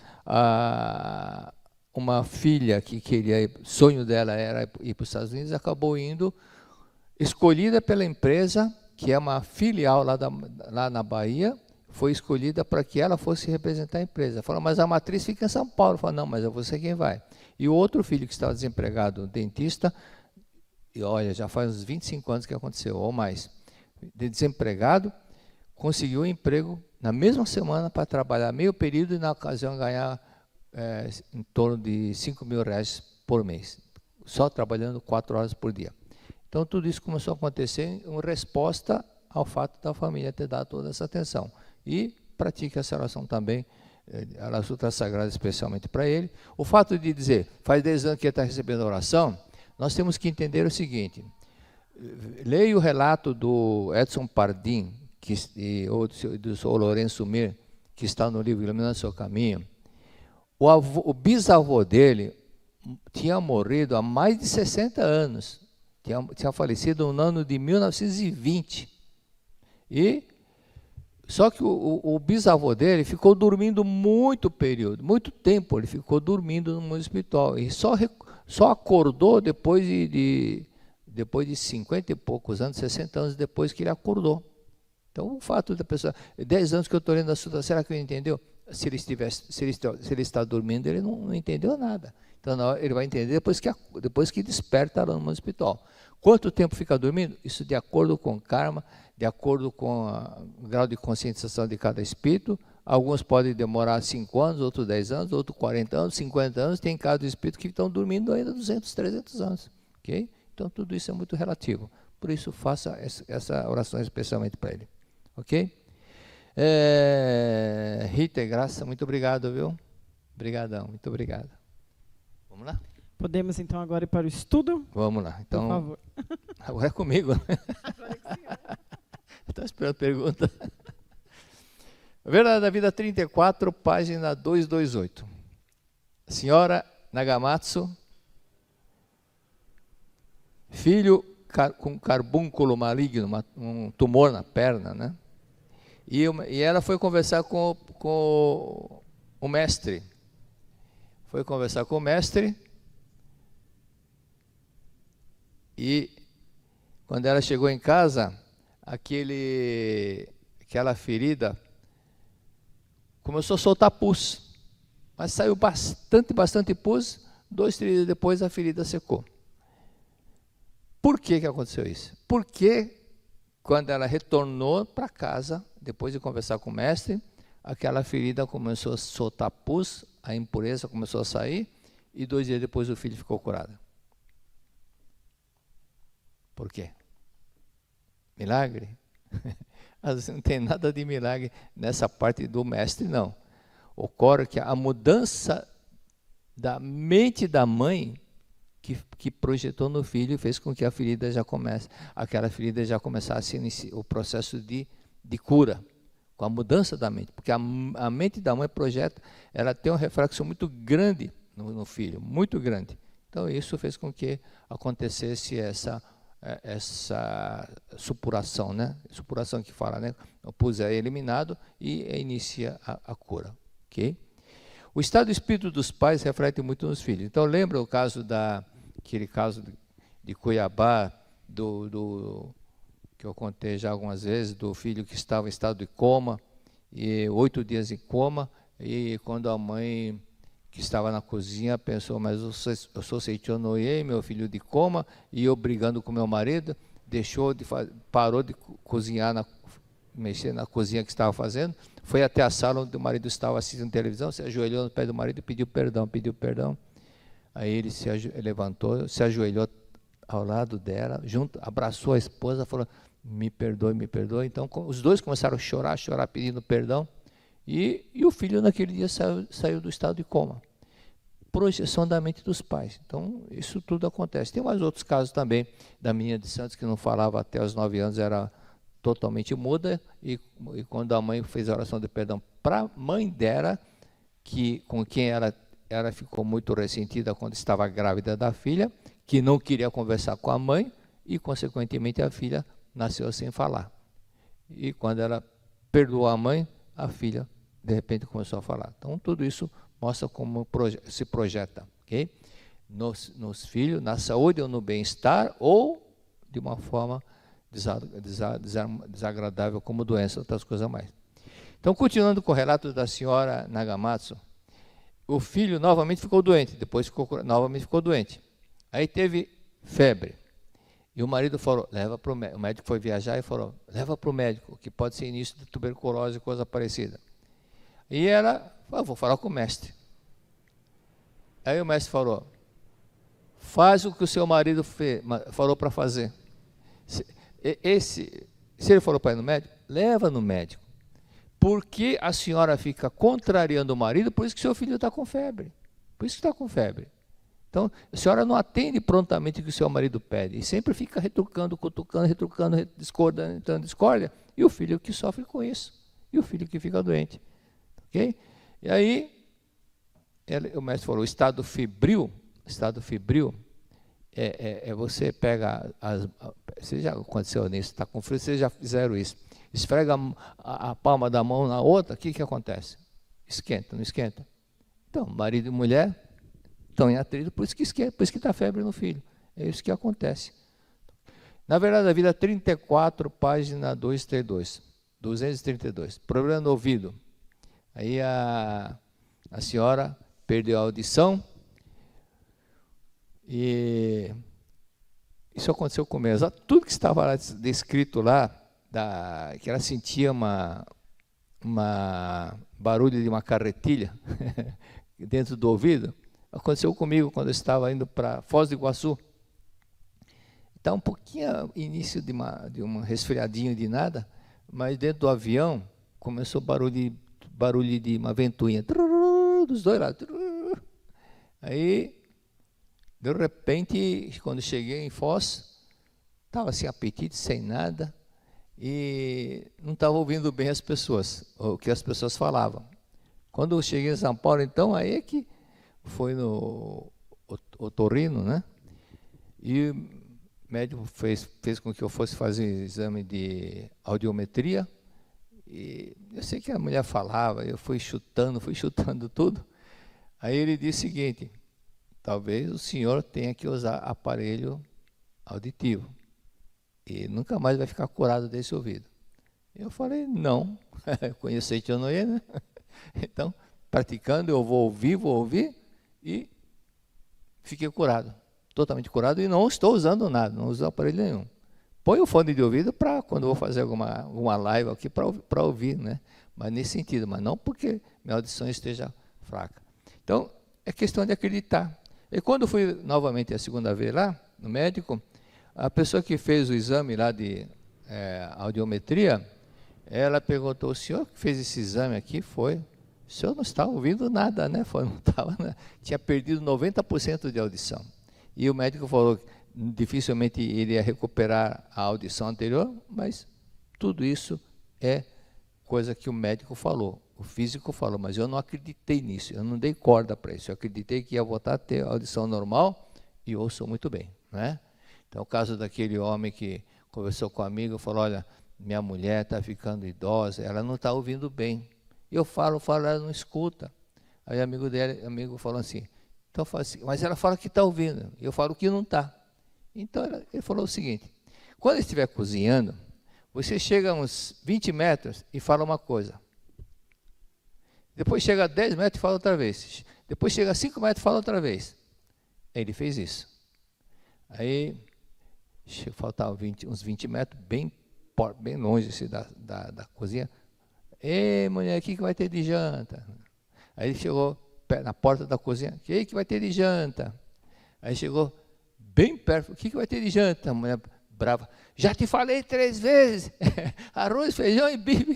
Uma filha que queria, sonho dela era ir para os Estados Unidos, acabou indo, escolhida pela empresa, que é uma filial lá na Bahia, foi escolhida para que ela fosse representar a empresa. Falou, mas a matriz fica em São Paulo. Falou, não, mas é você quem vai. E o outro filho que estava desempregado, dentista, e olha, já faz uns 25 anos que aconteceu, ou mais, desempregado, conseguiu um emprego na mesma semana para trabalhar meio período e na ocasião ganhar em torno de 5 mil reais por mês, só trabalhando 4 horas por dia. Então tudo isso começou a acontecer em resposta ao fato da família ter dado toda essa atenção. E pratique essa oração também, a oração sagrada especialmente para ele. O fato de dizer, faz 10 anos que ele está recebendo a oração, nós temos que entender o seguinte, leia o relato do Edson Pardin, ou do Sr. Lourenço Mir, que está no livro Iluminando Seu Caminho. O bisavô dele tinha morrido há mais de 60 anos, tinha falecido no ano de 1920, só que o bisavô dele ficou dormindo muito tempo, ele ficou dormindo no mundo espiritual, e só acordou depois de 50 e poucos anos, 60 anos depois que ele acordou. Então, o fato da pessoa, 10 anos que eu estou lendo a Sutra, será que ele entendeu? Se ele está dormindo, ele não entendeu nada. Então, ele vai entender depois que desperta no mundo espiritual. Quanto tempo fica dormindo? Isso de acordo com o karma, de acordo com o grau de conscientização de cada espírito. Alguns podem demorar 5 anos, outros 10 anos, outros 40 anos, 50 anos. Tem casos de espírito que estão dormindo ainda 200, 300 anos. Okay? Então, tudo isso é muito relativo. Por isso, faça essa oração especialmente para ele. Ok? Rita e Graça, muito obrigado, viu? Obrigadão, muito obrigado. Vamos lá? Podemos, então, agora ir para o estudo? Vamos lá. Então, por favor. Agora é comigo. Agora é com o senhor. Estou esperando a pergunta. Verdade da Vida 34, página 228. Senhora Nagamatsu, filho com carbúnculo maligno, um tumor na perna, né? E ela foi conversar com o mestre. Foi conversar com o mestre e quando ela chegou em casa, aquela ferida começou a soltar pus, mas saiu bastante pus. 2, 3 dias depois a ferida secou. Por que aconteceu isso? Porque quando ela retornou para casa, depois de conversar com o mestre, aquela ferida começou a soltar pus, a impureza começou a sair, e 2 dias depois o filho ficou curado. Por quê? Milagre? Às vezes não tem nada de milagre nessa parte do mestre, não. Ocorre que a mudança da mente da mãe que projetou no filho fez com que aquela ferida já começasse o processo de cura, com a mudança da mente. Porque a mente da mãe projeta, ela tem um reflexo muito grande no filho, muito grande. Então isso fez com que acontecesse essa supuração, né? Supuração que fala, né? O pus é eliminado e inicia a cura, ok? O estado do espírito dos pais reflete muito nos filhos. Então lembra o caso aquele caso de Cuiabá, que eu contei já algumas vezes, do filho que estava em estado de coma, e 8 dias em coma, e quando a mãe que estava na cozinha pensou, mas eu sou Seichonoye, meu filho de coma, e eu brigando com meu marido, parou de cozinhar, mexer na cozinha que estava fazendo, foi até a sala onde o marido estava assistindo televisão, se ajoelhou no pé do marido e pediu perdão. Aí ele levantou, se ajoelhou ao lado dela, abraçou a esposa, falou, me perdoe. Então os dois começaram a chorar pedindo perdão, e o filho naquele dia saiu do estado de coma. Projeção da mente dos pais. Então isso tudo acontece. Tem mais outros casos também, da menina de Santos, que não falava até os 9 anos, era totalmente muda, e quando a mãe fez a oração de perdão para a mãe dela, com quem ela ficou muito ressentida quando estava grávida da filha, que não queria conversar com a mãe, e consequentemente a filha nasceu sem falar. E quando ela perdoou a mãe, a filha de repente começou a falar. Então tudo isso mostra como se projeta, ok? Nos filhos, na saúde ou no bem-estar, ou de uma forma desagradável como doença, outras coisas mais. Então, continuando com o relato da senhora Nagamatsu, o filho novamente ficou doente, novamente ficou doente. Aí teve febre. E o marido falou, leva para o médico. O médico foi viajar e falou, leva para o médico, que pode ser início de tuberculose, coisa parecida. E ela falou, vou falar com o mestre. Aí o mestre falou, faz o que o seu marido falou para fazer. Se ele falou para ir no médico, leva no médico. Porque a senhora fica contrariando o marido, por isso que seu filho está com febre. Por isso que está com febre. Então, a senhora não atende prontamente o que o seu marido pede, e sempre fica retrucando, cutucando, discórdia, e o filho que sofre com isso, e o filho que fica doente. Ok? E aí, o mestre falou, o estado febril é você pega, você já aconteceu nisso, está com frio, vocês já fizeram isso, esfrega a palma da mão na outra, o que acontece? Esquenta, não esquenta? Então, marido e mulher estão em atrito, por isso que esquenta, por isso que está febre no filho. É isso que acontece. Na verdade, a vida 34, página 232. Problema no ouvido. Aí a senhora perdeu a audição, e isso aconteceu com ela. Tudo que estava lá, descrito lá, que ela sentia uma barulho de uma carretilha dentro do ouvido, aconteceu comigo quando eu estava indo para Foz do Iguaçu. Está um pouquinho início de um resfriadinho de nada, mas dentro do avião começou barulho de uma ventoinha, dos dois lados. Aí, de repente, quando cheguei em Foz, estava sem apetite, sem nada, e não estava ouvindo bem as pessoas, o que as pessoas falavam. Quando eu cheguei em São Paulo, então, aí é que foi no otorrino, né? E o médico fez com que eu fosse fazer um exame de audiometria, e eu sei que a mulher falava, eu fui chutando tudo. Aí ele disse o seguinte, talvez o senhor tenha que usar aparelho auditivo, e nunca mais vai ficar curado desse ouvido. Eu falei, não, eu conheço Seichonoye, né? Então, praticando, eu vou ouvir, e fiquei curado. totalmente curado e não estou usando nada, não uso aparelho nenhum. Põe o fone de ouvido para quando eu vou fazer alguma live aqui para ouvir, né? Mas nesse sentido, mas não porque minha audição esteja fraca. Então, é questão de acreditar. E quando eu fui novamente a segunda vez lá, no médico, a pessoa que fez o exame lá de audiometria, ela perguntou, o senhor que fez esse exame aqui o senhor não está ouvindo nada, né? Não estava, né? Tinha perdido 90% de audição. E o médico falou que dificilmente iria recuperar a audição anterior, mas tudo isso é coisa que o médico falou, o físico falou, mas eu não acreditei nisso, eu não dei corda para isso, eu acreditei que ia voltar a ter audição normal e ouço muito bem, né? Então, o caso daquele homem que conversou com um amigo, falou, olha, minha mulher está ficando idosa, ela não está ouvindo bem. Eu falo, ela não escuta. Aí o amigo falou assim, então fala assim, mas ela fala que está ouvindo, eu falo que não está. Então, ele falou o seguinte, quando estiver cozinhando, você chega a uns 20 metros e fala uma coisa. Depois chega a 10 metros e fala outra vez. Depois chega a 5 metros e fala outra vez. Ele fez isso. Aí, faltava uns 20 metros, bem longe assim, da cozinha. Ei, mulher, o que vai ter de janta? Aí ele chegou na porta da cozinha. O que vai ter de janta? Aí chegou bem perto. O que vai ter de janta? A mulher brava. Já te falei 3 vezes. Arroz, feijão e bife.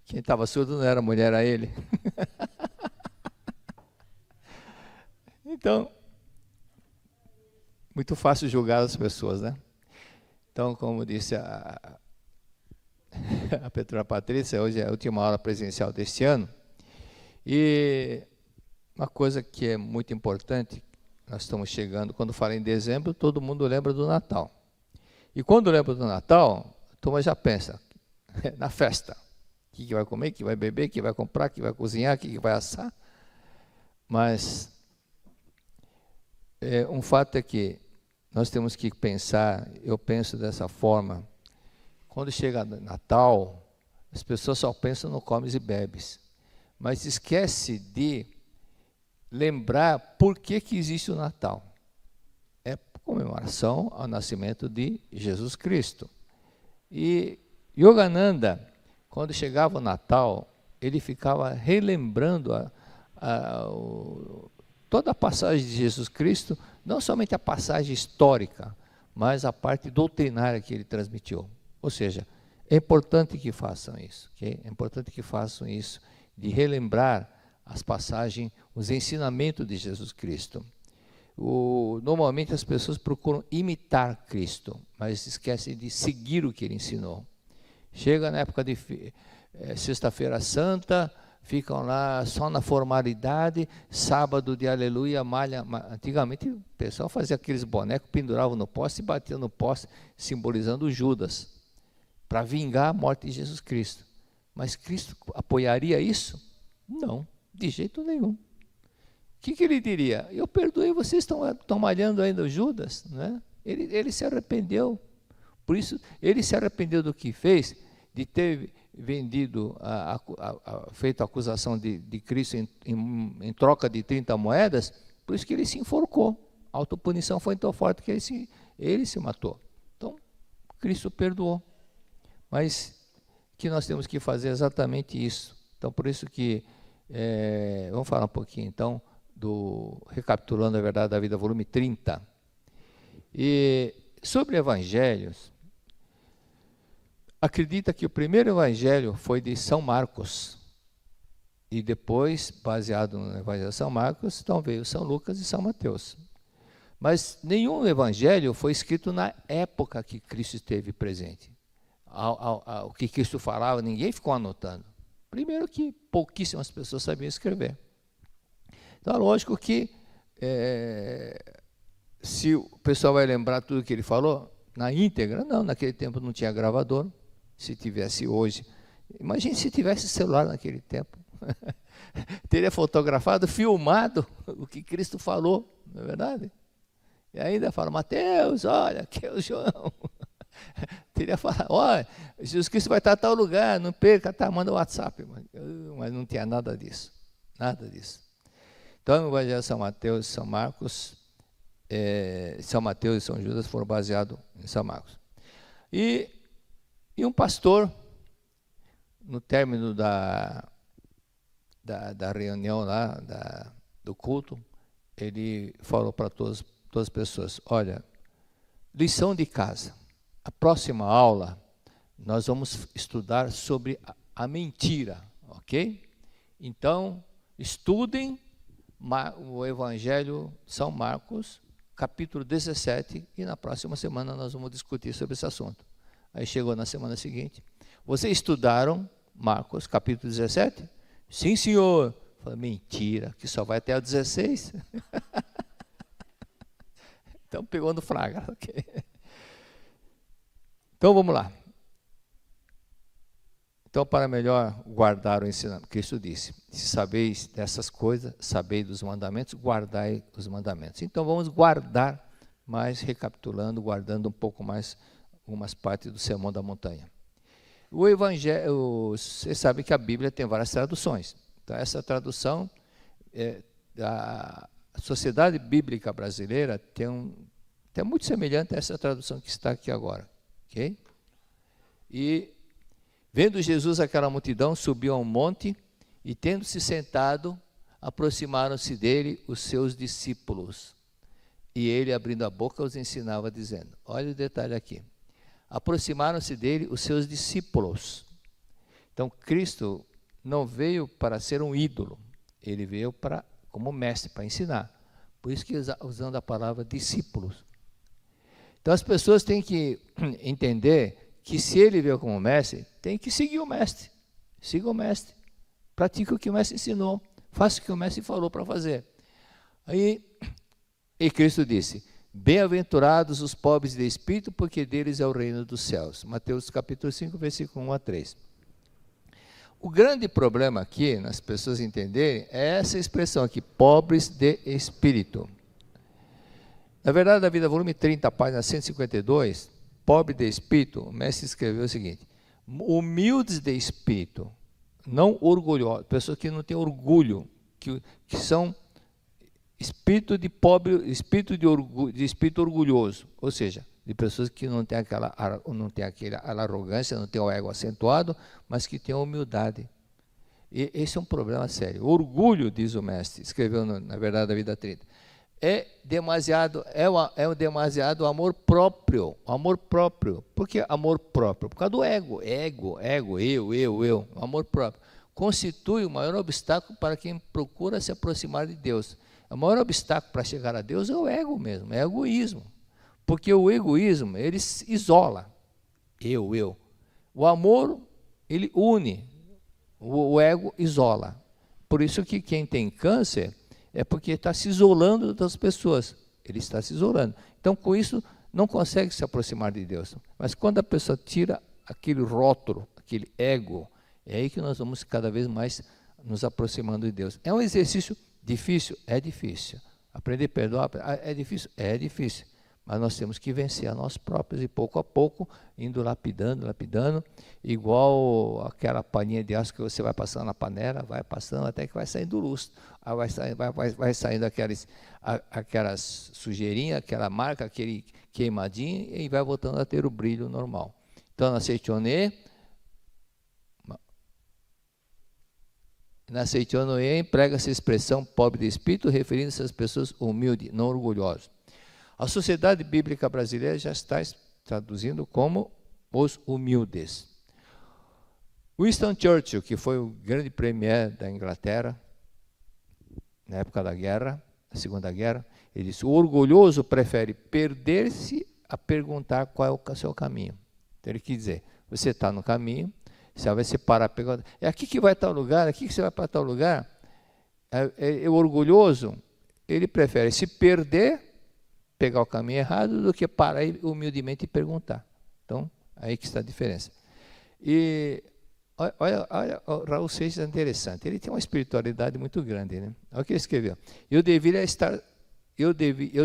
Quem estava surdo não era a mulher, era ele. Então, muito fácil julgar as pessoas, né? Então, como disse a Petrona Patrícia, hoje é a última aula presencial deste ano. E uma coisa que é muito importante, nós estamos chegando, quando fala em dezembro, todo mundo lembra do Natal. E quando lembra do Natal, a turma já pensa na festa. O que vai comer, o que vai beber, o que vai comprar, o que vai cozinhar, o que vai assar. Mas um fato é que nós temos que pensar, eu penso dessa forma, quando chega Natal, as pessoas só pensam no comes e bebes, mas esquece de lembrar por que existe o Natal. É comemoração ao nascimento de Jesus Cristo. E Yogananda, quando chegava o Natal, ele ficava relembrando toda a passagem de Jesus Cristo, não somente a passagem histórica, mas a parte doutrinária que ele transmitiu. Ou seja, é importante que façam isso, okay? É importante que façam isso, de relembrar as passagens, os ensinamentos de Jesus Cristo. Normalmente as pessoas procuram imitar Cristo, mas esquecem de seguir o que ele ensinou. Chega na época de Sexta-feira Santa, ficam lá só na formalidade, sábado de aleluia, malha. Antigamente o pessoal fazia aqueles bonecos, penduravam no poste e batiam no poste, simbolizando Judas, para vingar a morte de Jesus Cristo. Mas Cristo apoiaria isso? Não, de jeito nenhum. O que ele diria? Eu perdoei, vocês estão malhando ainda o Judas? Né? Ele se arrependeu. Por isso, ele se arrependeu do que fez, de ter vendido, feito a acusação de Cristo em troca de 30 moedas, por isso que ele se enforcou. A autopunição foi tão forte que ele se matou. Então, Cristo perdoou. Mas que nós temos que fazer exatamente isso. Então, por isso que, vamos falar um pouquinho, então, Recapitulando a Verdade da Vida, volume 30. E sobre evangelhos, acredita que o primeiro evangelho foi de São Marcos, e depois, baseado no evangelho de São Marcos, então veio São Lucas e São Mateus. Mas nenhum evangelho foi escrito na época que Cristo esteve presente. O que Cristo falava, ninguém ficou anotando. Primeiro que pouquíssimas pessoas sabiam escrever. Então, é lógico que, se o pessoal vai lembrar tudo que ele falou, na íntegra, não, naquele tempo não tinha gravador. Se tivesse hoje, imagine se tivesse celular naquele tempo, teria fotografado, filmado o que Cristo falou, não é verdade? E ainda fala, Mateus, olha, aqui é o João. Teria falado, olha, Jesus Cristo vai estar em tal lugar, não perca, tá, manda o WhatsApp. Mas não tinha nada disso, nada disso. Então, no Evangelho de São Mateus e São Marcos, São Mateus e São Judas foram baseados em São Marcos. E um pastor, no término da reunião lá, do culto, ele falou para todas as pessoas: olha, lição de casa, a próxima aula nós vamos estudar sobre a mentira, ok? Então, estudem o Evangelho de São Marcos, capítulo 17, e na próxima semana nós vamos discutir sobre esse assunto. Aí chegou na semana seguinte: vocês estudaram Marcos, capítulo 17? Sim, senhor. Falei: mentira, que só vai até o 16. Então pegou no flagra. Okay. Então vamos lá. Então, para melhor guardar o ensinamento, Cristo disse: se sabeis dessas coisas, sabeis dos mandamentos, guardai os mandamentos. Então vamos guardar, mas recapitulando, guardando um pouco mais algumas partes do Sermão da Montanha. O Evangelho, você sabe que a Bíblia tem várias traduções. Então, essa tradução, a Sociedade Bíblica Brasileira é muito semelhante a essa tradução que está aqui agora. Okay? E, vendo Jesus aquela multidão, subiu a um monte, e tendo-se sentado, aproximaram-se dele os seus discípulos. E ele, abrindo a boca, os ensinava, dizendo: olha o detalhe aqui. Aproximaram-se dele os seus discípulos. Então, Cristo não veio para ser um ídolo, ele veio como mestre, para ensinar. Por isso que usando a palavra discípulos. Então, as pessoas têm que entender que se ele veio como mestre, tem que seguir o mestre. Siga o mestre. Pratique o que o mestre ensinou. Faça o que o mestre falou para fazer. E Cristo disse: bem-aventurados os pobres de espírito, porque deles é o reino dos céus. Mateus capítulo 5, versículo 1 a 3. O grande problema aqui, nas pessoas entenderem, é essa expressão aqui: pobres de espírito. Na verdade, da Vida, volume 30, página 152, pobre de espírito, o mestre escreveu o seguinte: humildes de espírito, não orgulhosos, pessoas que não têm orgulho, que são espírito de pobre, espírito de espírito orgulhoso, ou seja, de pessoas que não têm aquela arrogância, não têm o ego acentuado, mas que têm a humildade. E esse é um problema sério. O orgulho, diz o mestre, escreveu na Verdade da Vida 30, é demasiado amor próprio. Amor próprio. Por que amor próprio? Por causa do ego, eu. O amor próprio constitui o maior obstáculo para quem procura se aproximar de Deus. O maior obstáculo para chegar a Deus é o ego mesmo, é o egoísmo. Porque o egoísmo, ele isola. Eu. O amor, ele une. O ego isola. Por isso que quem tem câncer é porque está se isolando das pessoas. Ele está se isolando. Então, com isso, não consegue se aproximar de Deus. Mas quando a pessoa tira aquele rótulo, aquele ego, é aí que nós vamos cada vez mais nos aproximando de Deus. É um exercício difícil? É difícil. Aprender a perdoar? É difícil? É difícil. Mas nós temos que vencer a nós próprios e pouco a pouco, indo lapidando, igual aquela paninha de aço que você vai passando na panela, vai passando até que vai saindo lustro. Aí vai saindo aquelas sujeirinhas, aquela marca, aquele queimadinho, e vai voltando a ter o brilho normal. Então, na Seitonê emprega-se a expressão pobre de espírito, referindo-se às pessoas humildes, não orgulhosas. A Sociedade Bíblica Brasileira já está traduzindo como os humildes. Winston Churchill, que foi o grande premier da Inglaterra, na época da guerra, a Segunda Guerra, ele disse: o orgulhoso prefere perder-se a perguntar qual é o seu caminho. Então ele quis dizer, você está no caminho, você vai se parar, perguntar, é aqui que vai tal lugar, aqui que você vai para tal lugar. O orgulhoso, ele prefere se perder, pegar o caminho errado, do que parar e humildemente perguntar. Então, aí que está a diferença. E olha o Raul Seixas é interessante, ele tem uma espiritualidade muito grande, né? Olha o que ele escreveu: eu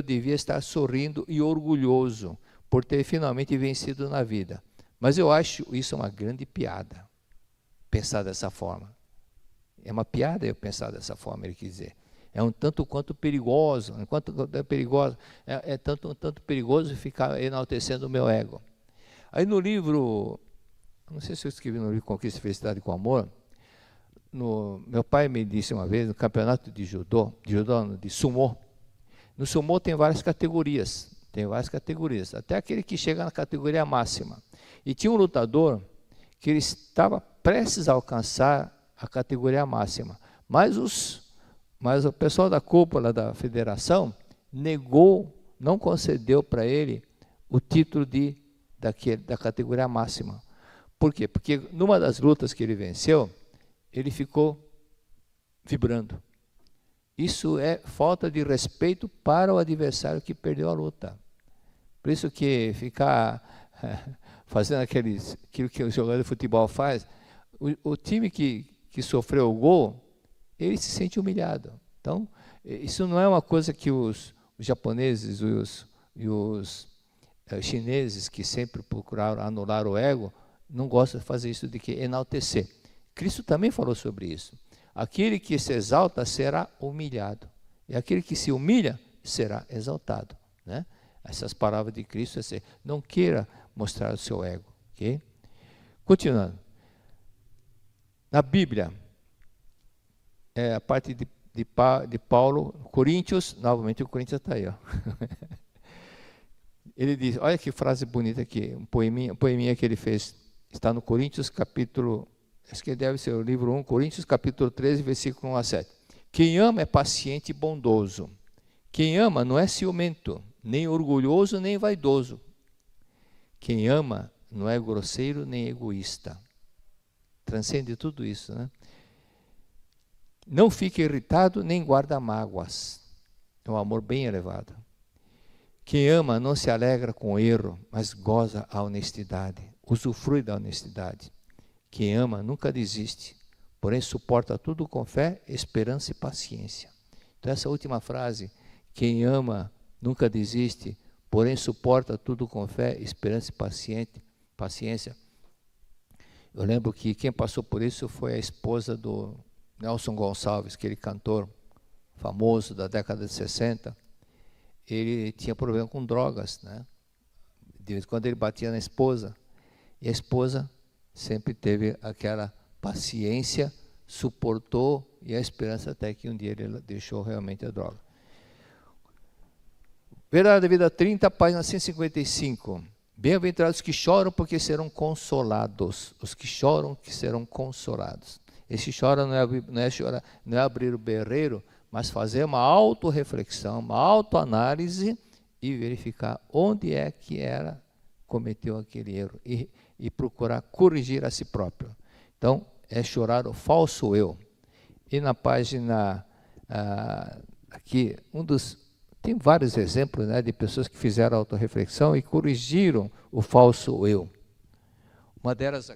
devia estar sorrindo e orgulhoso por ter finalmente vencido na vida, mas eu acho isso uma grande piada, pensar dessa forma. É uma piada eu pensar dessa forma, ele quis dizer. É um tanto quanto perigoso, tanto perigoso ficar enaltecendo o meu ego. Aí no livro, não sei se eu escrevi no livro Conquista e Felicidade com Amor, meu pai me disse uma vez, no campeonato de sumô, no sumô tem várias categorias, até aquele que chega na categoria máxima. E tinha um lutador que ele estava prestes a alcançar a categoria máxima, mas o pessoal da cúpula da federação não concedeu para ele o título da categoria máxima. Por quê? Porque numa das lutas que ele venceu, ele ficou vibrando. Isso é falta de respeito para o adversário que perdeu a luta. Por isso que ficar fazendo aquilo que o jogador de futebol faz, o time que sofreu o gol, ele se sente humilhado. Então, isso não é uma coisa que os japoneses e os chineses, que sempre procuraram anular o ego, não gostam de fazer isso, de que enaltecer. Cristo também falou sobre isso. Aquele que se exalta será humilhado, e aquele que se humilha será exaltado, né? Essas palavras de Cristo, não queira mostrar o seu ego, ok? Continuando. Na Bíblia, a parte de Paulo, Coríntios, novamente o Coríntios está aí, ó. Ele diz, olha que frase bonita aqui, um poeminha que ele fez, está no Coríntios capítulo, acho que deve ser o livro 1, Coríntios capítulo 13, versículo 1 a 7. Quem ama é paciente e bondoso. Quem ama não é ciumento, nem orgulhoso, nem vaidoso. Quem ama não é grosseiro, nem egoísta. Transcende tudo isso, né? Não fica irritado, nem guarda mágoas. É um amor bem elevado. Quem ama não se alegra com o erro, mas goza a honestidade, usufrui da honestidade. Quem ama nunca desiste, porém suporta tudo com fé, esperança e paciência. Então essa última frase, quem ama nunca desiste, porém suporta tudo com fé, esperança e paciência. Eu lembro que quem passou por isso foi a esposa do Nelson Gonçalves, aquele cantor famoso da década de 60. Ele tinha problema com drogas, né? De vez em quando ele batia na esposa, e a esposa sempre teve aquela paciência, suportou, e a esperança até que um dia ele deixou realmente a droga. Verdade da Vida 30, página 155. Bem-aventurados que choram, porque serão consolados. Os que choram, que serão consolados. Esse chora não é abrir o berreiro, mas fazer uma autorreflexão, uma autoanálise e verificar onde é que cometeu aquele erro e procurar corrigir a si próprio. Então, é chorar o falso eu. E na página aqui, tem vários exemplos, né, de pessoas que fizeram autorreflexão e corrigiram o falso eu. Uma delas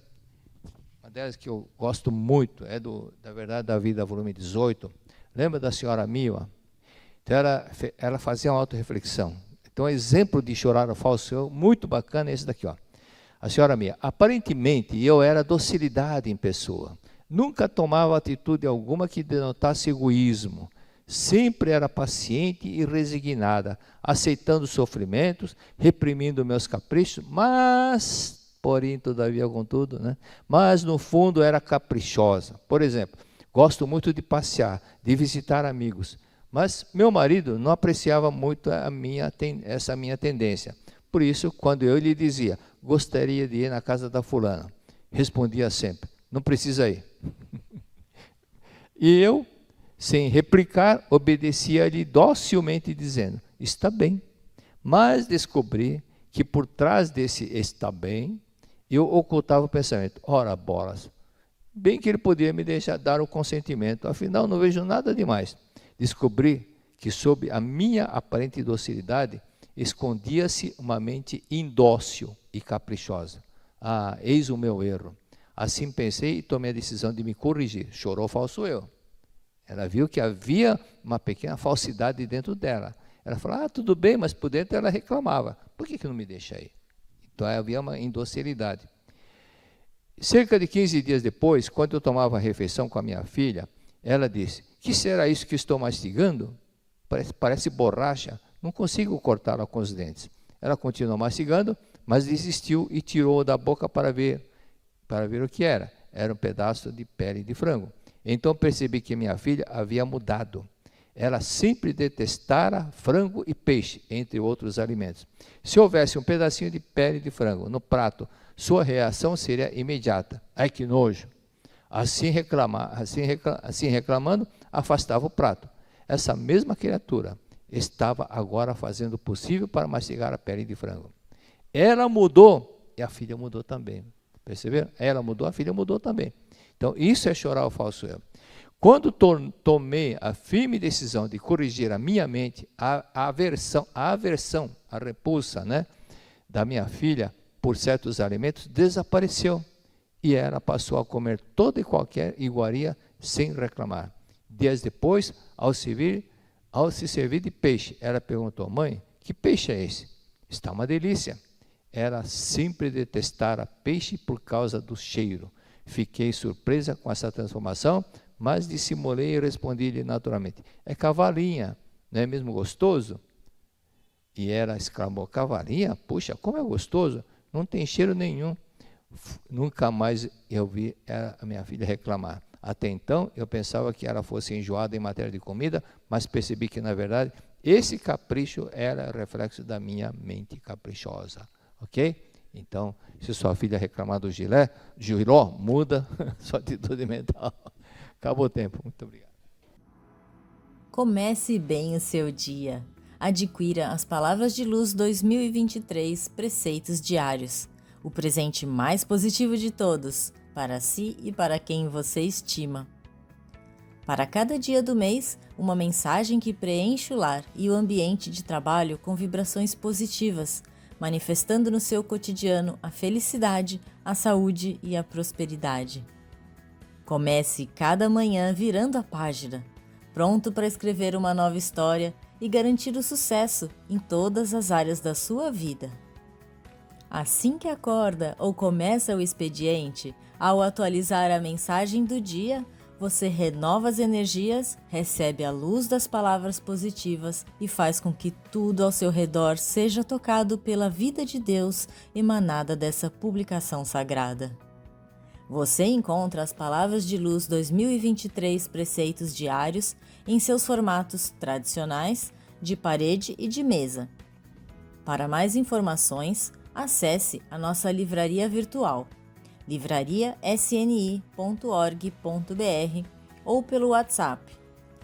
que eu gosto muito é da Verdade da Vida, volume 18. Lembra da senhora Mia? Então ela fazia uma autorreflexão. Então, exemplo de chorar o falso eu, muito bacana, é esse daqui, ó. A senhora Mia, aparentemente eu era docilidade em pessoa. Nunca tomava atitude alguma que denotasse egoísmo. Sempre era paciente e resignada, aceitando sofrimentos, reprimindo meus caprichos, porém, todavia, contudo, né? Mas no fundo era caprichosa. Por exemplo, gosto muito de passear, de visitar amigos, mas meu marido não apreciava muito essa minha tendência. Por isso, quando eu lhe dizia, gostaria de ir na casa da fulana, respondia sempre, não precisa ir. E eu, sem replicar, obedecia-lhe docilmente, dizendo, está bem. Mas descobri que por trás desse está bem, eu ocultava o pensamento, ora bolas, bem que ele podia me deixar dar o consentimento, afinal não vejo nada demais. Descobri que sob a minha aparente docilidade, escondia-se uma mente indócil e caprichosa. Ah, eis o meu erro. Assim pensei e tomei a decisão de me corrigir. Chorou falso eu. Ela viu que havia uma pequena falsidade dentro dela. Ela falou, tudo bem, mas por dentro ela reclamava. Por que não me deixa aí? Então havia uma indocilidade. Cerca de 15 dias depois, quando eu tomava a refeição com a minha filha, ela disse, que será isso que estou mastigando? Parece borracha, não consigo cortá-la com os dentes. Ela continuou mastigando, mas desistiu e tirou da boca para ver o que era. Era um pedaço de pele de frango. Então percebi que minha filha havia mudado. Ela sempre detestara frango e peixe, entre outros alimentos. Se houvesse um pedacinho de pele de frango no prato, sua reação seria imediata. Ai, que nojo! Assim reclamando, afastava o prato. Essa mesma criatura estava agora fazendo o possível para mastigar a pele de frango. Ela mudou e a filha mudou também. Perceberam? Ela mudou, a filha mudou também. Então, isso é chorar o falso eu. Quando tomei a firme decisão de corrigir a minha mente, a aversão, a repulsa, né, da minha filha por certos alimentos desapareceu. E ela passou a comer toda e qualquer iguaria sem reclamar. Dias depois, ao se servir de peixe, ela perguntou: mãe, que peixe é esse? Está uma delícia. Ela sempre detestara peixe por causa do cheiro. Fiquei surpresa com essa transformação, mas dissimulei e respondi-lhe naturalmente: é cavalinha, não é mesmo gostoso? E ela exclamou: cavalinha? Puxa, como é gostoso, não tem cheiro nenhum. Nunca mais eu vi a minha filha reclamar. Até então, eu pensava que ela fosse enjoada em matéria de comida, mas percebi que, na verdade, esse capricho era reflexo da minha mente caprichosa. Ok? Então, se sua filha reclamar do giló, muda sua atitude mental. Acabou o tempo. Muito obrigado. Comece bem o seu dia. Adquira as Palavras de Luz 2023 Preceitos Diários. O presente mais positivo de todos, para si e para quem você estima. Para cada dia do mês, uma mensagem que preenche o lar e o ambiente de trabalho com vibrações positivas, manifestando no seu cotidiano a felicidade, a saúde e a prosperidade. Comece cada manhã virando a página, pronto para escrever uma nova história e garantir o sucesso em todas as áreas da sua vida. Assim que acorda ou começa o expediente, ao atualizar a mensagem do dia, você renova as energias, recebe a luz das palavras positivas e faz com que tudo ao seu redor seja tocado pela vida de Deus emanada dessa publicação sagrada. Você encontra as Palavras de Luz 2023 Preceitos Diários em seus formatos tradicionais, de parede e de mesa. Para mais informações, acesse a nossa livraria virtual, livrariasni.org.br ou pelo WhatsApp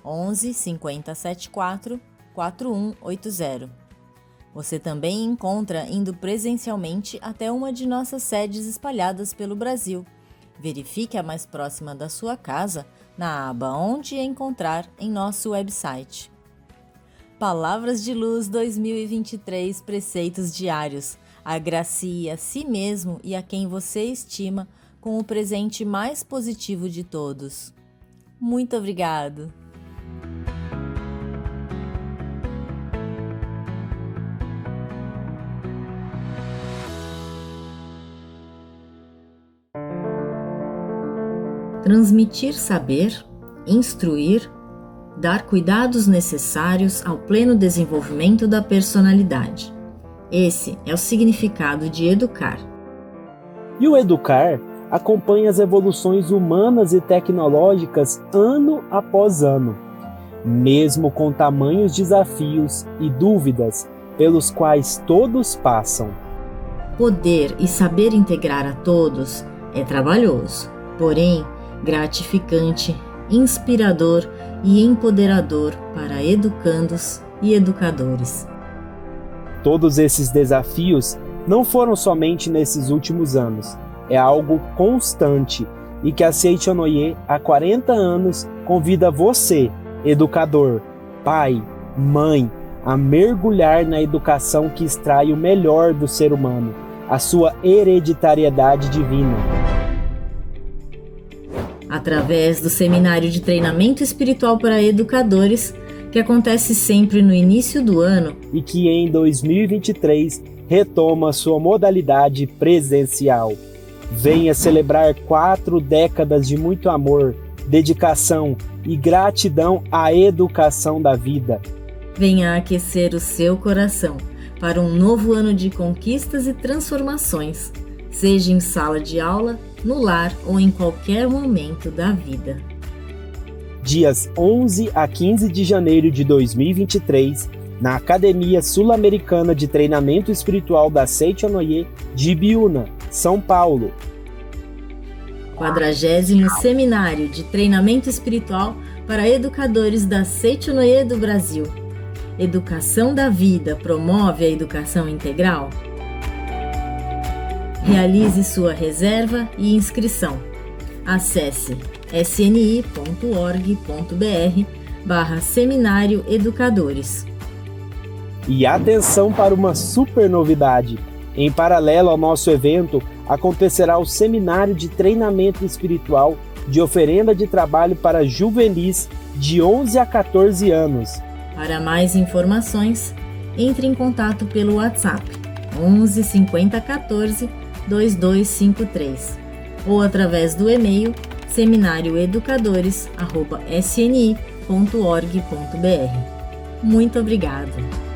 11 5074 4180. Você também encontra indo presencialmente até uma de nossas sedes espalhadas pelo Brasil. Verifique a mais próxima da sua casa na aba Onde Encontrar em nosso website. Palavras de Luz 2023 Preceitos Diários. Agracie a si mesmo e a quem você estima com o presente mais positivo de todos. Muito obrigado! Transmitir saber, instruir, dar cuidados necessários ao pleno desenvolvimento da personalidade. Esse é o significado de educar. E o educar acompanha as evoluções humanas e tecnológicas ano após ano, mesmo com tamanhos desafios e dúvidas pelos quais todos passam. Poder e saber integrar a todos é trabalhoso, porém gratificante, inspirador e empoderador para educandos e educadores. Todos esses desafios não foram somente nesses últimos anos, é algo constante e que a Seichonoye há 40 anos convida você, educador, pai, mãe, a mergulhar na educação que extrai o melhor do ser humano, a sua hereditariedade divina. Através do Seminário de Treinamento Espiritual para Educadores, que acontece sempre no início do ano e que em 2023 retoma sua modalidade presencial. Venha celebrar 4 décadas de muito amor, dedicação e gratidão à educação da vida. Venha aquecer o seu coração para um novo ano de conquistas e transformações, seja em sala de aula, no lar ou em qualquer momento da vida. Dias 11 a 15 de janeiro de 2023, na Academia Sul-Americana de Treinamento Espiritual da Seichonoye de Ibiúna, São Paulo. 40º Seminário de Treinamento Espiritual para Educadores da Seichonoye do Brasil. Educação da Vida promove a educação integral? Realize sua reserva e inscrição. Acesse sni.org.br/Seminário Educadores. E atenção para uma super novidade! Em paralelo ao nosso evento, acontecerá o Seminário de Treinamento Espiritual de Oferenda de Trabalho para Juvenis de 11 a 14 anos. Para mais informações, entre em contato pelo WhatsApp 11 50 14 2253 ou através do e-mail seminarioeducadores@sni.org.br. Muito obrigada!